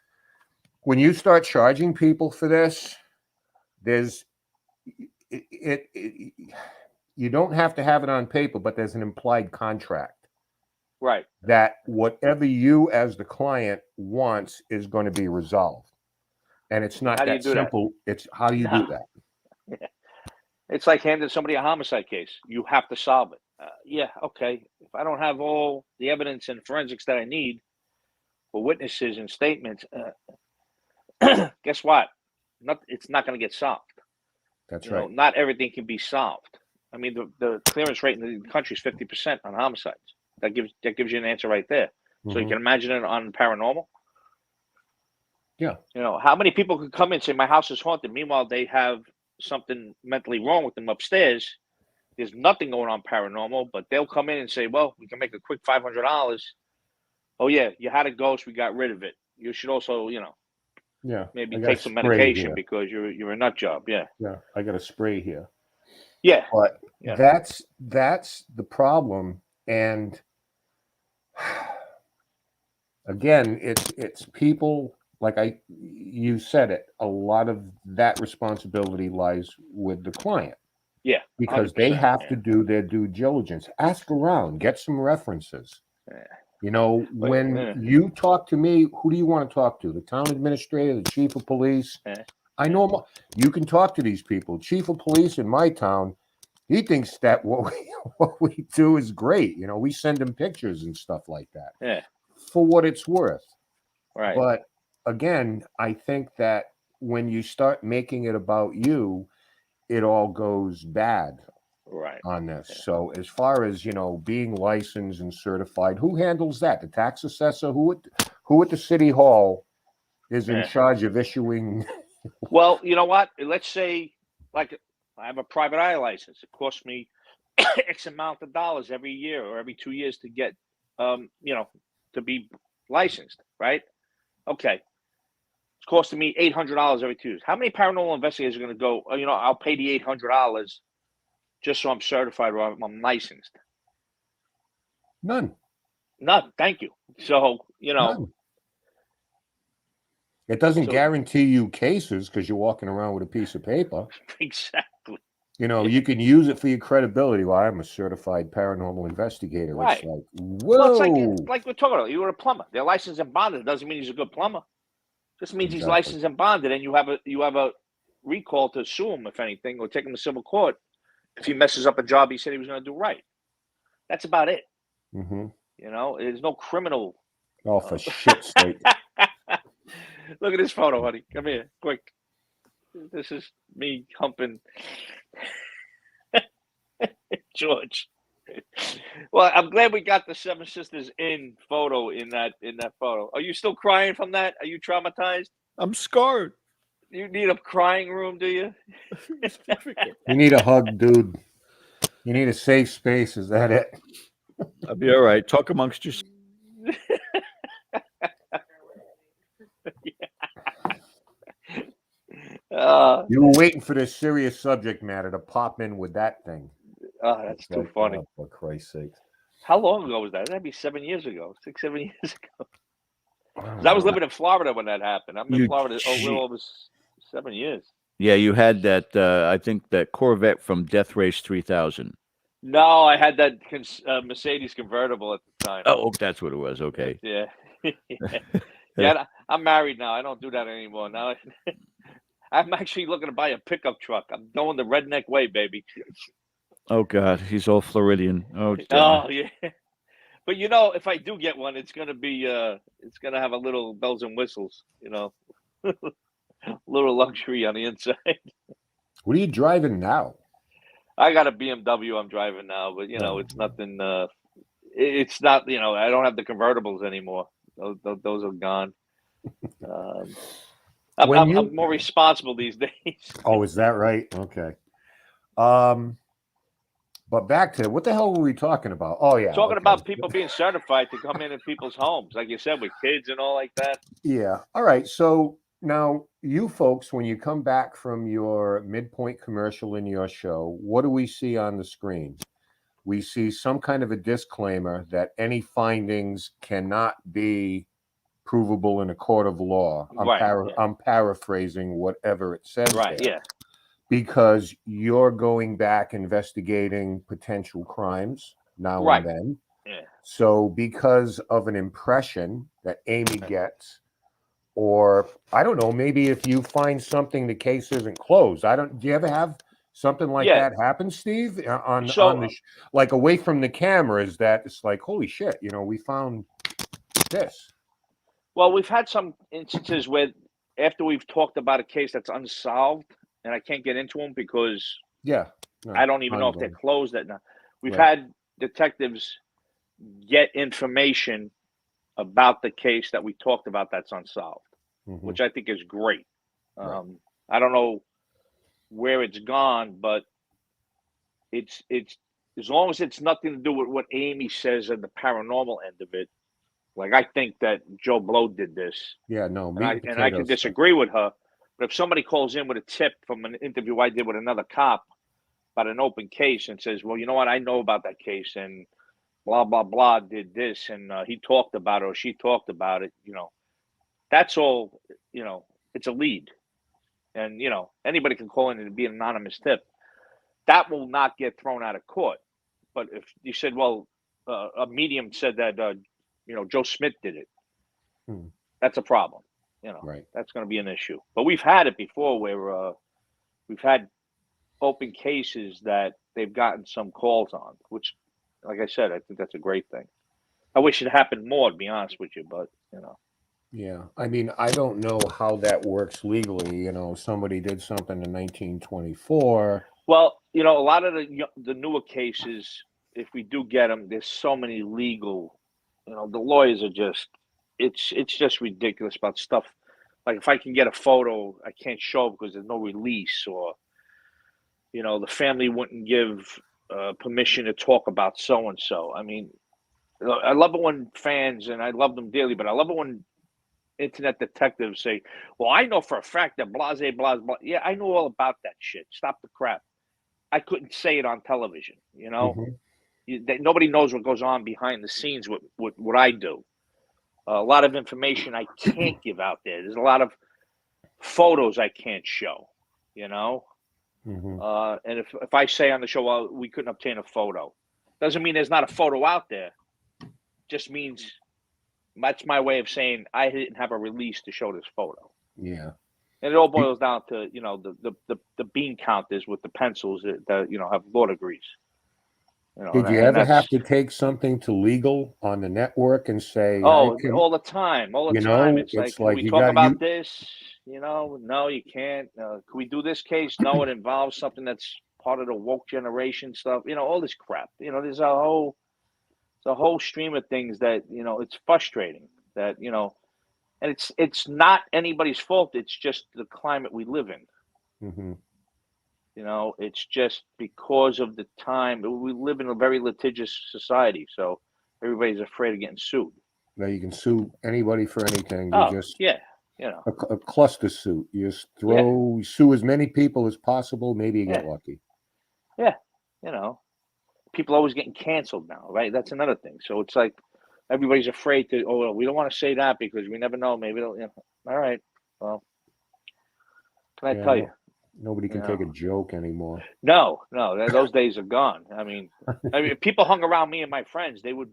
when you start charging people for this, there's you don't have to have it on paper, but there's an implied contract. Right. That whatever you as the client wants is going to be resolved. And it's not that simple. It's how do you do that? Yeah. It's like handing somebody a homicide case. You have to solve it. Yeah, okay. If I don't have all the evidence and forensics that I need for witnesses and statements, guess what? It's not going to get solved. That's right. Not everything can be solved. I mean, the clearance rate in the country is 50% on homicides. That gives you an answer right there. So you can imagine it on paranormal. Yeah. How many people could come in and say, my house is haunted? Meanwhile, they have something mentally wrong with them upstairs. There's nothing going on paranormal, but they'll come in and say, well, we can make a quick $500 oh yeah, you had a ghost, we got rid of it. You should also, Yeah. maybe I got take a some spray medication here. because you're a nut job. Yeah. Yeah. I got a spray here. Yeah. But Yeah. that's the problem. And again, it's people like you said it. A lot of that responsibility lies with the client. Yeah. Because they 100%, have to do their due diligence. Ask around, get some references. Yeah. When you talk to me, who do you want to talk to? The town administrator, the chief of police? Yeah. I know you can talk to these people. Chief of police in my town, he thinks that what we do is great. We send him pictures and stuff like that. Yeah. For what it's worth. Right. But again, I think that when you start making it about you, it all goes bad on this. Yeah. So as far as being licensed and certified, who handles that? The tax assessor? Who at the city hall is in charge of issuing? Well, you know what? Let's say, like, I have a private eye license. It costs me X amount of dollars every year or every 2 years to get, to be licensed, right? Okay. It's costing me $800 every 2 years. How many paranormal investigators are going to go, I'll pay the $800 just so I'm certified or I'm licensed? None. Thank you. So, None. It doesn't guarantee you cases because you're walking around with a piece of paper. Exactly. You can use it for your credibility. Well, I'm a certified paranormal investigator. Right. It's like, whoa. Well, it's like we're talking about. You're a plumber. They're licensed and bonded. It doesn't mean he's a good plumber. Just means he's licensed and bonded, and you have a recall to sue him if anything, or take him to civil court if he messes up a job he said he was going to do right. That's about it. Mm-hmm. There's no criminal. Oh, for shit's sake! Look at this photo, honey. Come here, quick. This is me humping George. Well, I'm glad we got the Seven Sisters in photo in that photo. Are you still crying from that? Are you traumatized? I'm scarred. You need a crying room, do you? You need a hug, dude. You need a safe space. Is that it? I'll be all right. Talk amongst yourselves. You were waiting for this serious subject matter to pop in with that thing. Oh, that's too funny. Oh, for Christ's sake. How long ago was that? That'd be 7 years ago. 7 years ago. I was living in Florida when that happened. I'm in Florida little over 7 years. Yeah, you had that, I think, that Corvette from Death Race 3000. No, I had that Mercedes convertible at the time. Oh, that's what it was. Okay. Yeah. Yeah, I'm married now. I don't do that anymore. Now I'm actually looking to buy a pickup truck. I'm going the redneck way, baby. Oh, God. He's all Floridian. Oh, oh yeah. But if I do get one, it's gonna be it's gonna have a little bells and whistles, little luxury on the inside. What are you driving now? I got a BMW I'm driving now, but it's nothing. It's not. I don't have the convertibles anymore. Those are gone. I'm more responsible these days. Oh, is that right? Okay. But back to what the hell were we talking about? Oh yeah, talking about people being certified to come in people's homes, like you said, with kids and all like that. Yeah. All right. So now, you folks, when you come back from your midpoint commercial in your show, what do we see on the screen? We see some kind of a disclaimer that any findings cannot be provable in a court of law. I'm paraphrasing whatever it says. Right. there. Yeah. Because you're going back investigating potential crimes now and then. Yeah. So because of an impression that Amy gets, or I don't know, maybe if you find something, the case isn't closed. Do you ever have something like that happen, Steve? Like away from the cameras, that it's like, holy shit, we found this. Well, we've had some instances where after we've talked about a case that's unsolved, and I can't get into them because I don't even know if they're closed that now. We've had detectives get information about the case that we talked about that's unsolved, which I think is great. I don't know where it's gone, but it's as long as it's nothing to do with what Amy says and the paranormal end of it, Like I think that Joe Blow did this, Yeah, no, and meat I and and I can potatoes. disagree with her. But if somebody calls in with a tip from an interview I did with another cop about an open case and says, "Well, you know what? I know about that case, and blah blah blah did this, and he talked about it or she talked about it," that's all. It's a lead, and anybody can call in and be an anonymous tip. That will not get thrown out of court. But if you said, "Well, a medium said that Joe Smith did it," Hmm. that's a problem. Right. That's going to be an issue. But we've had it before where we've had open cases that they've gotten some calls on, which, like I said, I think that's a great thing. I wish it happened more, to be honest with you, but Yeah, I mean, I don't know how that works legally. Somebody did something in 1924. Well, a lot of the newer cases, if we do get them, there's so many legal. The lawyers are just it's just ridiculous about stuff. Like if I can get a photo, I can't show because there's no release, or the family wouldn't give permission to talk about so and so. I mean, I love it when fans, and I love them dearly, but I love it when internet detectives say, "Well, I know for a fact that blase, blase, blah." Yeah, I know all about that shit. Stop the crap. I couldn't say it on television. Nobody knows what goes on behind the scenes with what I do. A lot of information I can't give out there. There's a lot of photos I can't show. And if I say on the show, "Well, we couldn't obtain a photo," doesn't mean there's not a photo out there. Just means that's my way of saying I didn't have a release to show this photo. Yeah. And it all boils down to the bean counters with the pencils that have law degrees. Did you ever have to take something to legal on the network and say, all the time, It's like, can we talk about this? No, you can't. Can we do this case? No, it involves something that's part of the woke generation stuff. All this crap. There's a whole stream of things that it's frustrating that and it's not anybody's fault. It's just the climate we live in. Mm-hmm. It's just because of the time. We live in a very litigious society, so everybody's afraid of getting sued. Now you can sue anybody for anything. Yeah, a cluster suit. You just sue as many people as possible. Maybe you get lucky. Yeah, people are always getting canceled now, right? That's another thing. So it's like everybody's afraid to. Oh, well, we don't want to say that because we never know. Maybe they'll. All right. Well, can I tell you? Nobody can take a joke anymore. No, those days are gone. I mean, if people hung around me and my friends, they would,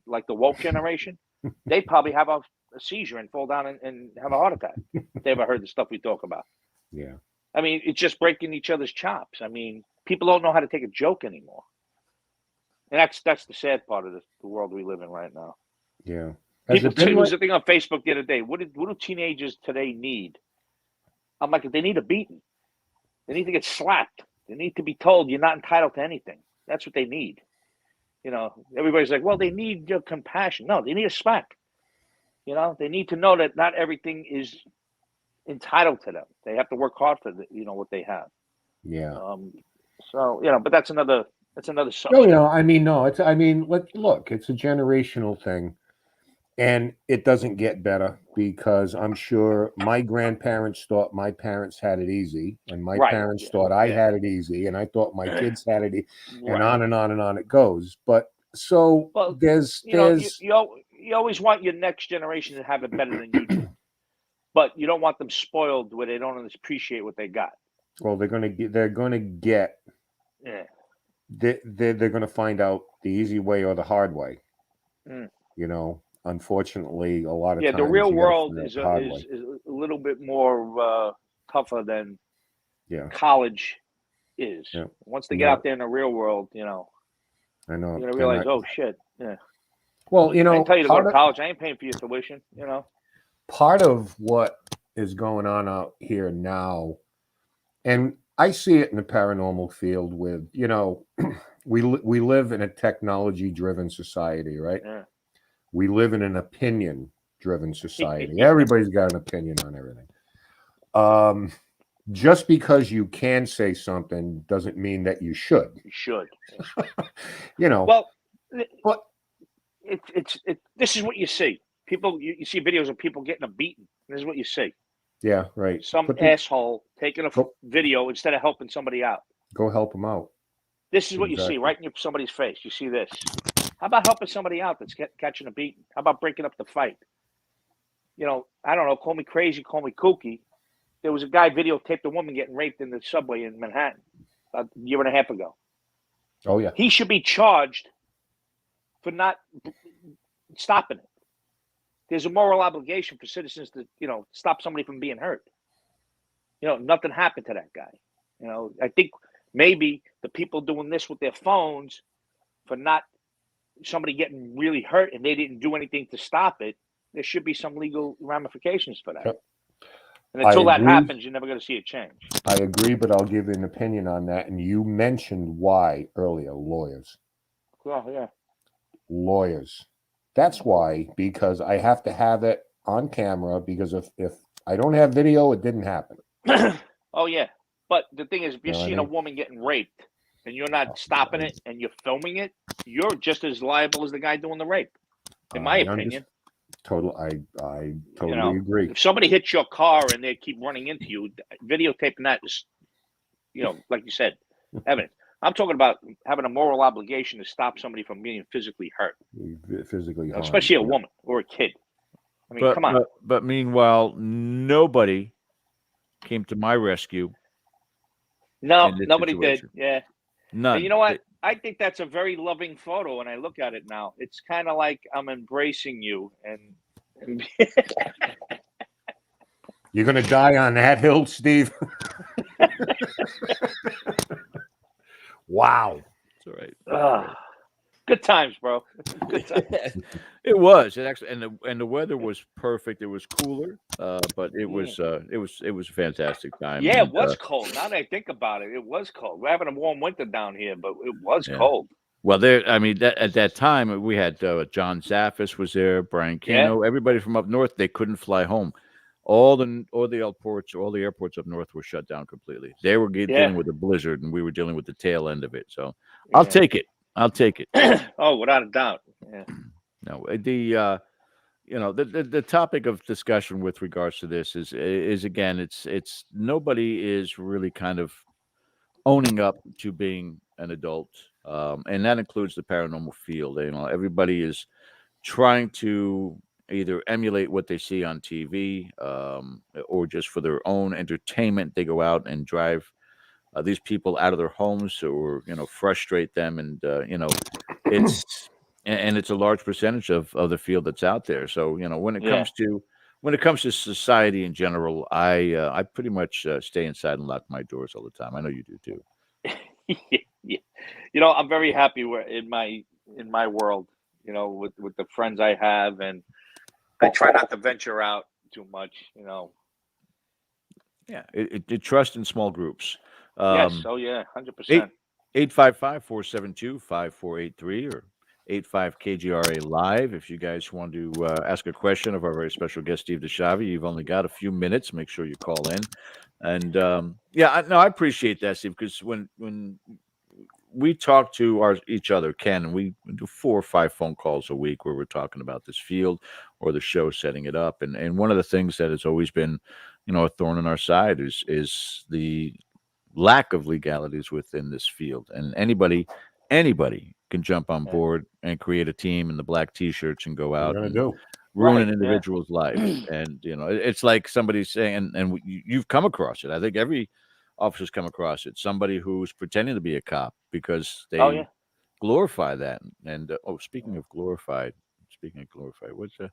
like the woke generation, they'd probably have a seizure and fall down and have a heart attack if they ever heard the stuff we talk about. Yeah. I mean, it's just breaking each other's chops. I mean, people don't know how to take a joke anymore. And that's the sad part of the world we live in right now. Yeah. There was a thing on Facebook the other day. What do teenagers today need? I'm like, they need a beating. They need to get slapped. They need to be told you're not entitled to anything. That's what they need. Everybody's like, well, they need your compassion. No, they need a smack. They need to know that not everything is entitled to them. They have to work hard for what they have. Yeah. But that's another subject. No, I mean, no. Look, it's a generational thing. And it doesn't get better because I'm sure my grandparents thought my parents had it easy, and my parents thought I had it easy, and I thought my kids had it easy, and on and on and on it goes. But there's you always want your next generation to have it better than you do, but you don't want them spoiled where they don't appreciate what they got. Well, they're gonna get. Yeah. They're gonna find out the easy way or the hard way. Mm. Unfortunately, a lot of times the real world is a little bit more tougher than college is. Yeah. Once they get out there in the real world, I know you're gonna realize, oh shit, yeah. Well, I can tell you to go to college. I ain't paying for your tuition. Part of what is going on out here now, and I see it in the paranormal field with we live in a technology-driven society, right? Yeah. We live in an opinion-driven society. Everybody's got an opinion on everything. Just because you can say something doesn't mean that you should. You should. Well, but This is what you see. People, you see videos of people getting a beating. This is what you see. Yeah, right. Some asshole taking a video instead of helping somebody out. Go help them out. This is what you see right in somebody's face. You see this. How about helping somebody out that's catching a beating? How about breaking up the fight? You know, I don't know. Call me crazy, call me kooky. There was a guy videotaped a woman getting raped in the subway in Manhattan a year and a half ago. Oh, yeah. He should be charged for not stopping it. There's a moral obligation for citizens to, you know, stop somebody from being hurt. You know, nothing happened to that guy. You know, I think maybe the people doing this with their phones for not somebody getting really hurt and they didn't do anything to stop it, there should be some legal ramifications for that. Yep. And until that happens, you're never going to see a change. I agree, but I'll give you an opinion on that. And you mentioned why earlier, lawyers. Well, yeah. Lawyers. That's why, because I have to have it on camera, because if I don't have video, it didn't happen. Oh, yeah. But the thing is, if you're You know seeing a woman getting raped and you're not stopping it and you're filming it, you're just as liable as the guy doing the rape, in my opinion. I totally agree. If somebody hits your car and they keep running into you, videotaping that is, you know, like you said, evidence. I'm talking about having a moral obligation to stop somebody from being physically hurt. Physically harmed, especially a woman or a kid. I mean, come on. But meanwhile, nobody came to my rescue. No, nobody did. Yeah. None. And you know what? I think that's a very loving photo, and I look at it now. It's kind of like I'm embracing you, and You're gonna die on that hill, Steve. Wow. It's all right. Good times, bro. Good times. It was. It actually, and the weather was perfect. It was cooler, but it was a fantastic time. Yeah, and, it was cold. Now that I think about it, it was cold. We're having a warm winter down here, but it was cold. Well, at that time we had John Zaffis was there, Brian Keno, everybody from up north. They couldn't fly home. All the airports up north were shut down completely. They were dealing with a blizzard, and we were dealing with the tail end of it. So I'll take it. Oh, without a doubt. Yeah. No, the topic of discussion with regards to this is again, it's nobody is really kind of owning up to being an adult, and that includes the paranormal field. You know, everybody is trying to either emulate what they see on TV, or just for their own entertainment. They go out and drive these people out of their homes, or frustrate them, and it's a large percentage of the field that's out there. So when it comes to society in general, I pretty much stay inside and lock my doors all the time. I know you do too. Yeah. I'm very happy in my world, with the friends I have, and I try not to venture out too much, Yeah, it trust in small groups. Yes. Oh, yeah. 100%. 855-472-5483 or 85-KGRA Live. If you guys want to ask a question of our very special guest, Steve DiSchiavi, you've only got a few minutes. Make sure you call in. And I appreciate that, Steve, because when we talk to each other, Ken, we do 4 or 5 phone calls a week where we're talking about this field or the show, setting it up. And one of the things that has always been, a thorn in our side is the lack of legalities within this field. And anybody can jump on board and create a team in the black T-shirts and go out and ruin an individual's life. And it's like somebody saying, and you've come across it. I think every officer's come across it. Somebody who's pretending to be a cop because they glorify that. And speaking of glorified, what's a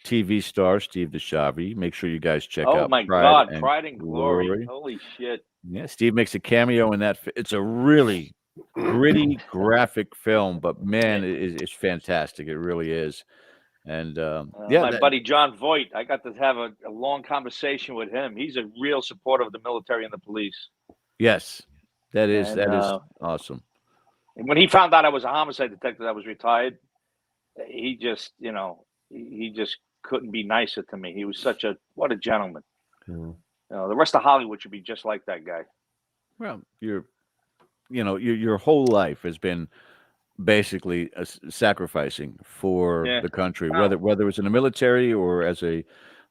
TV star, Steve DiSchiavi? Make sure you guys check out. Oh my God, Pride and Glory! Holy shit! Yeah, Steve makes a cameo in that. It's a really gritty, graphic film, but man, it's fantastic. It really is. And my buddy John Voight, I got to have a long conversation with him. He's a real supporter of the military and the police. Yes, that is awesome. And when he found out I was a homicide detective, I was retired. He just, he just couldn't be nicer to me. He was what a gentleman. Mm. The rest of Hollywood should be just like that guy. Well, your whole life has been basically sacrificing for Yeah. the country, Wow. whether it's in the military or as a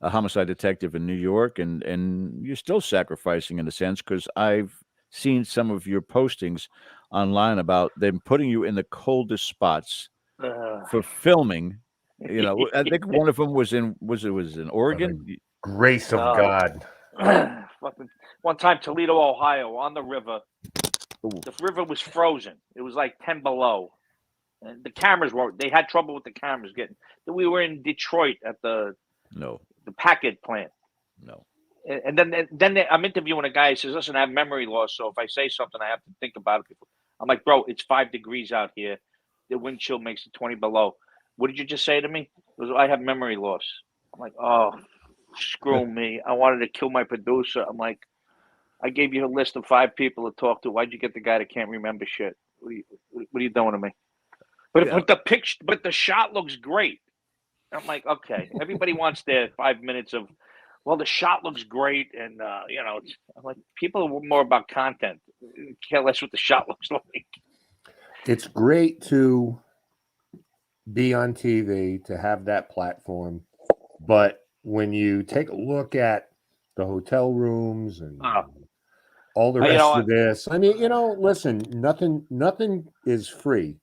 homicide detective in New York, and you're still sacrificing in a sense, because I've seen some of your postings online about them putting you in the coldest spots for filming. You know, I think one of them was in Oregon. Grace of God. Fucking one time, Toledo, Ohio, on the river. The river was frozen. It was like 10 below. And the cameras they had trouble with the cameras getting. We were in Detroit at the packet plant. No. And then I'm interviewing a guy who says, listen, I have memory loss, so if I say something, I have to think about it. I'm like, bro, it's 5 degrees out here. The wind chill makes it 20 below. What did you just say to me? He goes, I have memory loss. I'm like, oh, screw me. I wanted to kill my producer. I'm like, I gave you a list of 5 people to talk to. Why'd you get the guy that can't remember shit? What are you doing to me? But the shot looks great. I'm like, okay. Everybody wants their 5 minutes of, well, the shot looks great, and I'm like, people are more about content. Care less what the shot looks like. It's great to be on TV, to have that platform, but when you take a look at the hotel rooms and all the rest of this, I mean, listen, nothing is free.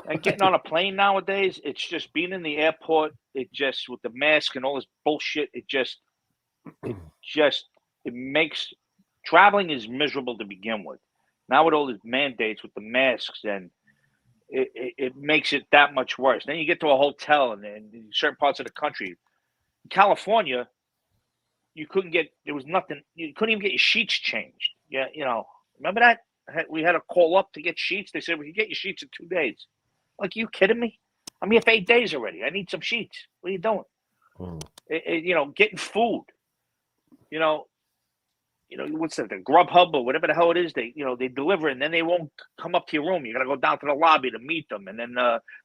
And getting on a plane nowadays, it's just being in the airport. It just, with the mask and all this bullshit, it makes traveling is miserable to begin with. Now with all these mandates with the masks, and it makes it that much worse. Then you get to a hotel, and in certain parts of the country, in California, you couldn't get, there was nothing, you couldn't even get your sheets changed. Yeah, remember that? We had to call up to get sheets. They said we could get your sheets in 2 days. Like, are you kidding me? I'm here for 8 days already. I need some sheets. What are you doing? Getting food. What's that? The Grubhub or whatever the hell it is. They deliver, and then they won't come up to your room. You got to go down to the lobby to meet them, and then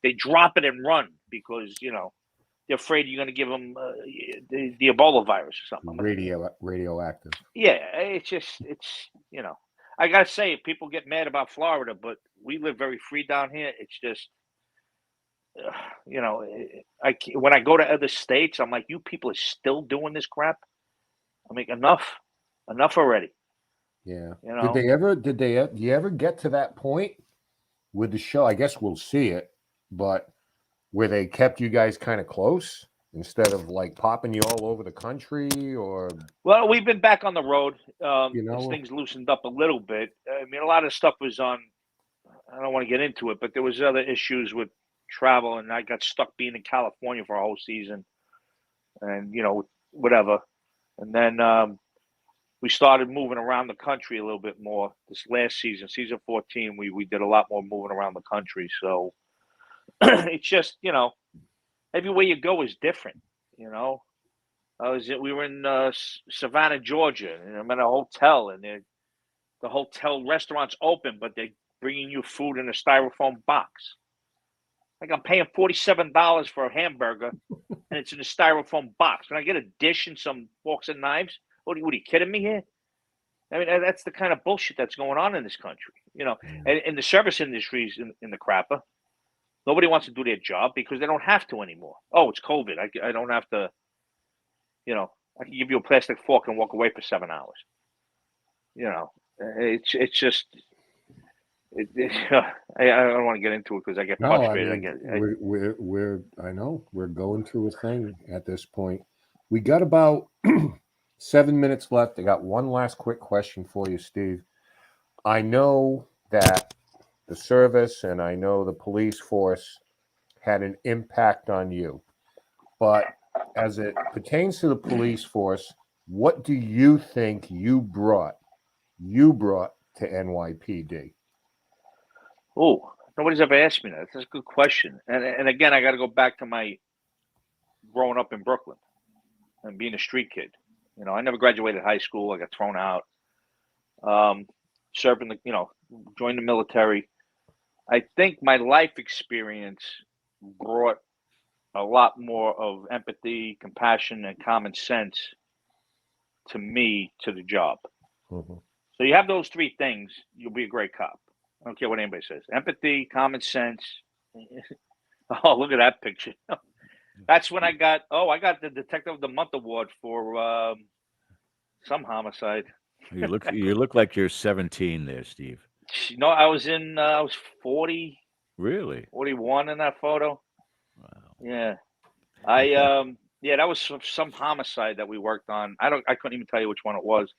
they drop it and run because they're afraid you're going to give them the Ebola virus or something. Radioactive. Yeah, it's I got to say, people get mad about Florida, but we live very free down here. It's just, when I go to other states, I'm like, you people are still doing this crap. I'm like, enough already. Yeah. Did you ever get to that point with the show? I guess we'll see it, but where they kept you guys kind of close instead of like popping you all over the country, or? Well, we've been back on the road. As things loosened up a little bit. I mean, a lot of stuff was on, I don't want to get into it, but there was other issues with travel, and I got stuck being in California for a whole season, and whatever. And then we started moving around the country a little bit more this last season, season 14. We did a lot more moving around the country. So it's just, everywhere you go is different. We were in Savannah, Georgia, and I'm in a hotel, and the hotel restaurant's open, but they're bringing you food in a styrofoam box. Like, I'm paying $47 for a hamburger, and it's in a styrofoam box. Can I get a dish and some forks and knives? What are you kidding me here? I mean, that's the kind of bullshit that's going on in this country. And the service industry is in the crapper. Nobody wants to do their job because they don't have to anymore. Oh, it's COVID. I don't have to, I can give you a plastic fork and walk away for 7 hours. It's just, I don't want to get into it because I get frustrated. I know we're going through a thing at this point. We got about 7 minutes left. I got one last quick question for you, Steve. I know that the service and I know the police force had an impact on you, but as it pertains to the police force, what do you think you brought to NYPD? Oh, nobody's ever asked me that. That's a good question. And again, I got to go back to my growing up in Brooklyn and being a street kid. I never graduated high school. I got thrown out. Serving joined the military. I think my life experience brought a lot more of empathy, compassion, and common sense to me, to the job. Mm-hmm. So you have those 3 things, you'll be a great cop. I don't care what anybody says. Empathy, common sense, Oh, look at that picture. That's when I got the Detective of the Month award for some homicide. You look like you're 17 there, Steve. No, I was 40, Really? 41 in that photo. Wow. Yeah. That was some homicide that we worked on. I couldn't even tell you which one it was,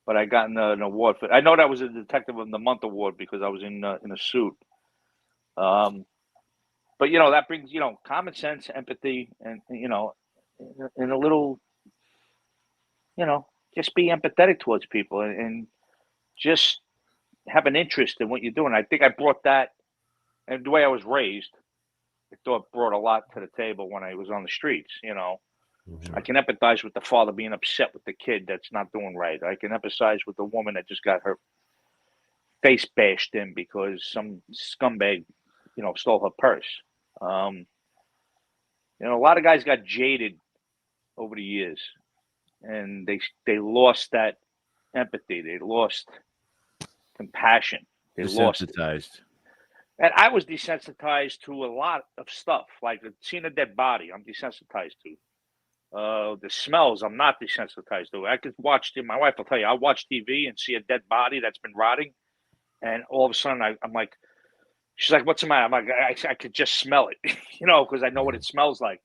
but I got an award for it. I know that was a Detective of the Month award because I was in a suit. But that brings common sense, empathy, and and a little just be empathetic towards people and just have an interest in what you're doing. I think I brought that, and the way I was raised, I thought brought a lot to the table when I was on the streets. I can empathize with the father being upset with the kid that's not doing right. I can empathize with the woman that just got her face bashed in because some scumbag, stole her purse. A lot of guys got jaded over the years, and they lost that empathy. They lost compassion. They lost it. Desensitized. And I was desensitized to a lot of stuff, like seeing a dead body. I'm desensitized to. The smells, I'm not desensitized to. I could watch. My wife will tell you, I watch TV and see a dead body that's been rotting, and all of a sudden I'm like, she's like, "What's the matter?" I'm like, I could just smell it, because I know what it smells like.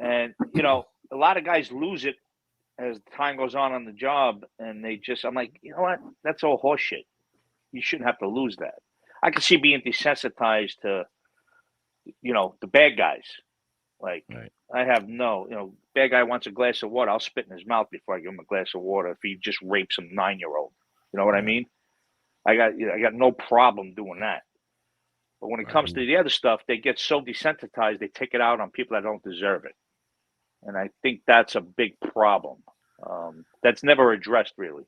And a lot of guys lose it as time goes on the job, and I'm like, you know what? That's all horseshit. You shouldn't have to lose that. I can see being desensitized to, the bad guys. Like, right. I have bad guy wants a glass of water, I'll spit in his mouth before I give him a glass of water if he just rapes some 9-year-old. You know what I mean? I got no problem doing that. But when it comes to the other stuff, they get so desensitized, they take it out on people that don't deserve it. And I think that's a big problem. That's never addressed, really.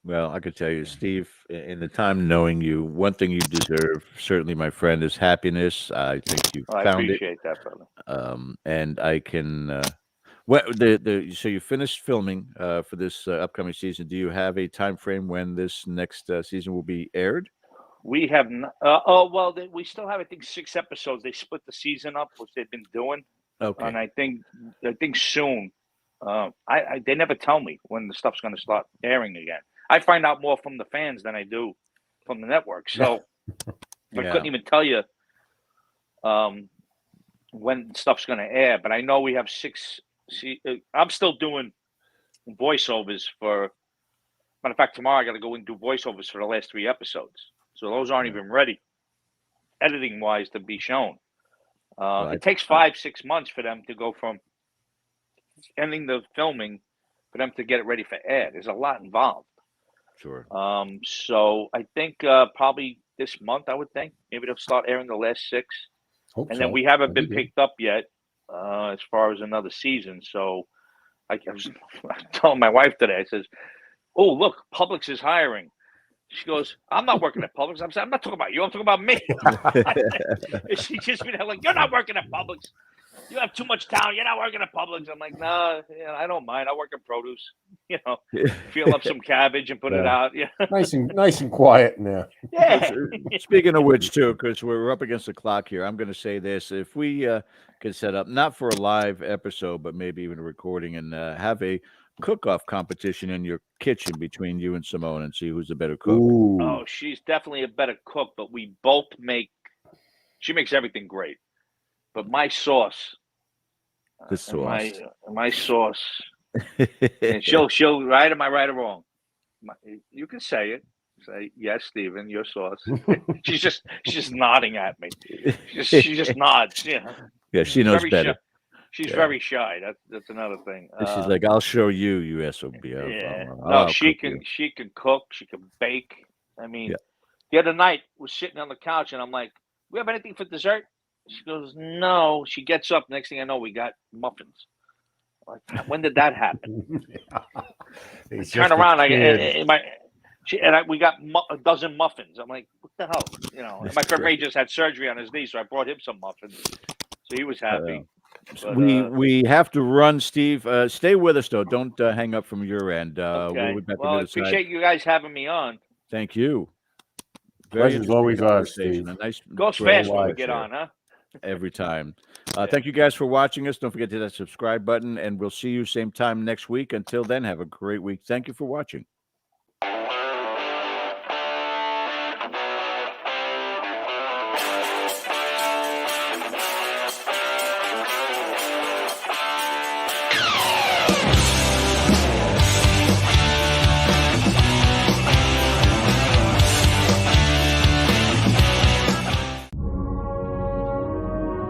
Well, I could tell you, Steve, in the time knowing you, one thing you deserve, certainly, my friend, is happiness. I think you found it. I appreciate that, brother. And I can. So you finished filming for this upcoming season. Do you have a time frame when this next season will be aired? We have. We still have, I think, 6 episodes. They split the season up, which they've been doing. Okay. And I think soon. They never tell me when the stuff's going to start airing again. I find out more from the fans than I do from the network. So I couldn't even tell you when stuff's going to air. But I know we have 6. I'm still doing voiceovers for. Matter of fact, tomorrow I got to go and do voiceovers for the last 3 episodes. So those aren't even ready, editing wise, to be shown. It takes 5-6 months for them to go from ending the filming for them to get it ready for air. There's a lot involved. Sure. So I think probably this month, I would think maybe they'll start airing the last 6. Then we haven't been picked up yet as far as another season. So I was telling my wife today, I says, "Oh, look, Publix is hiring." She goes, "I'm not working at Publix." I'm not talking about you. I'm talking about me. She just been like, "You're not working at Publix. You have too much talent. You're not working at Publix." I'm like, "No, I don't mind. I work in produce. Peel up some cabbage and put it out." Yeah, nice and quiet in there. Yeah. Speaking of which, too, because we're up against the clock here, I'm going to say this: if we could set up not for a live episode, but maybe even a recording, and have a cook-off competition in your kitchen between you and Simone, and see who's the better cook. Ooh. Oh, she's definitely a better cook, but we both she makes everything great. But my sauce, my sauce, and she'll right? Am I right or wrong? You can say it. Say yes, Stephen, your sauce. she's just nodding at me. She just nods. Yeah, she knows better. She's very shy. That's another thing. She's like, "I'll show you, you SOB." She can cook. She can bake. I mean, the other night we're sitting on the couch and I'm like, "We have anything for dessert?" She goes, "No." She gets up. Next thing I know, we got muffins. Like, when did that happen? I turn around. We got a dozen muffins. I'm like, "What the hell?" And my friend Ray just had surgery on his knee, so I brought him some muffins. So he was happy. But, we have to run, Steve. Stay with us, though. Don't hang up from your end. Okay. We'll be back I appreciate you guys having me on. Thank you. Very Pleasure's interesting always ours, conversation. Steve. A nice Goes great fast when we live get show on, huh? every time. Thank you guys for watching us. Don't forget to hit that subscribe button, and we'll see you same time next week. Until then, have a great week. Thank you for watching.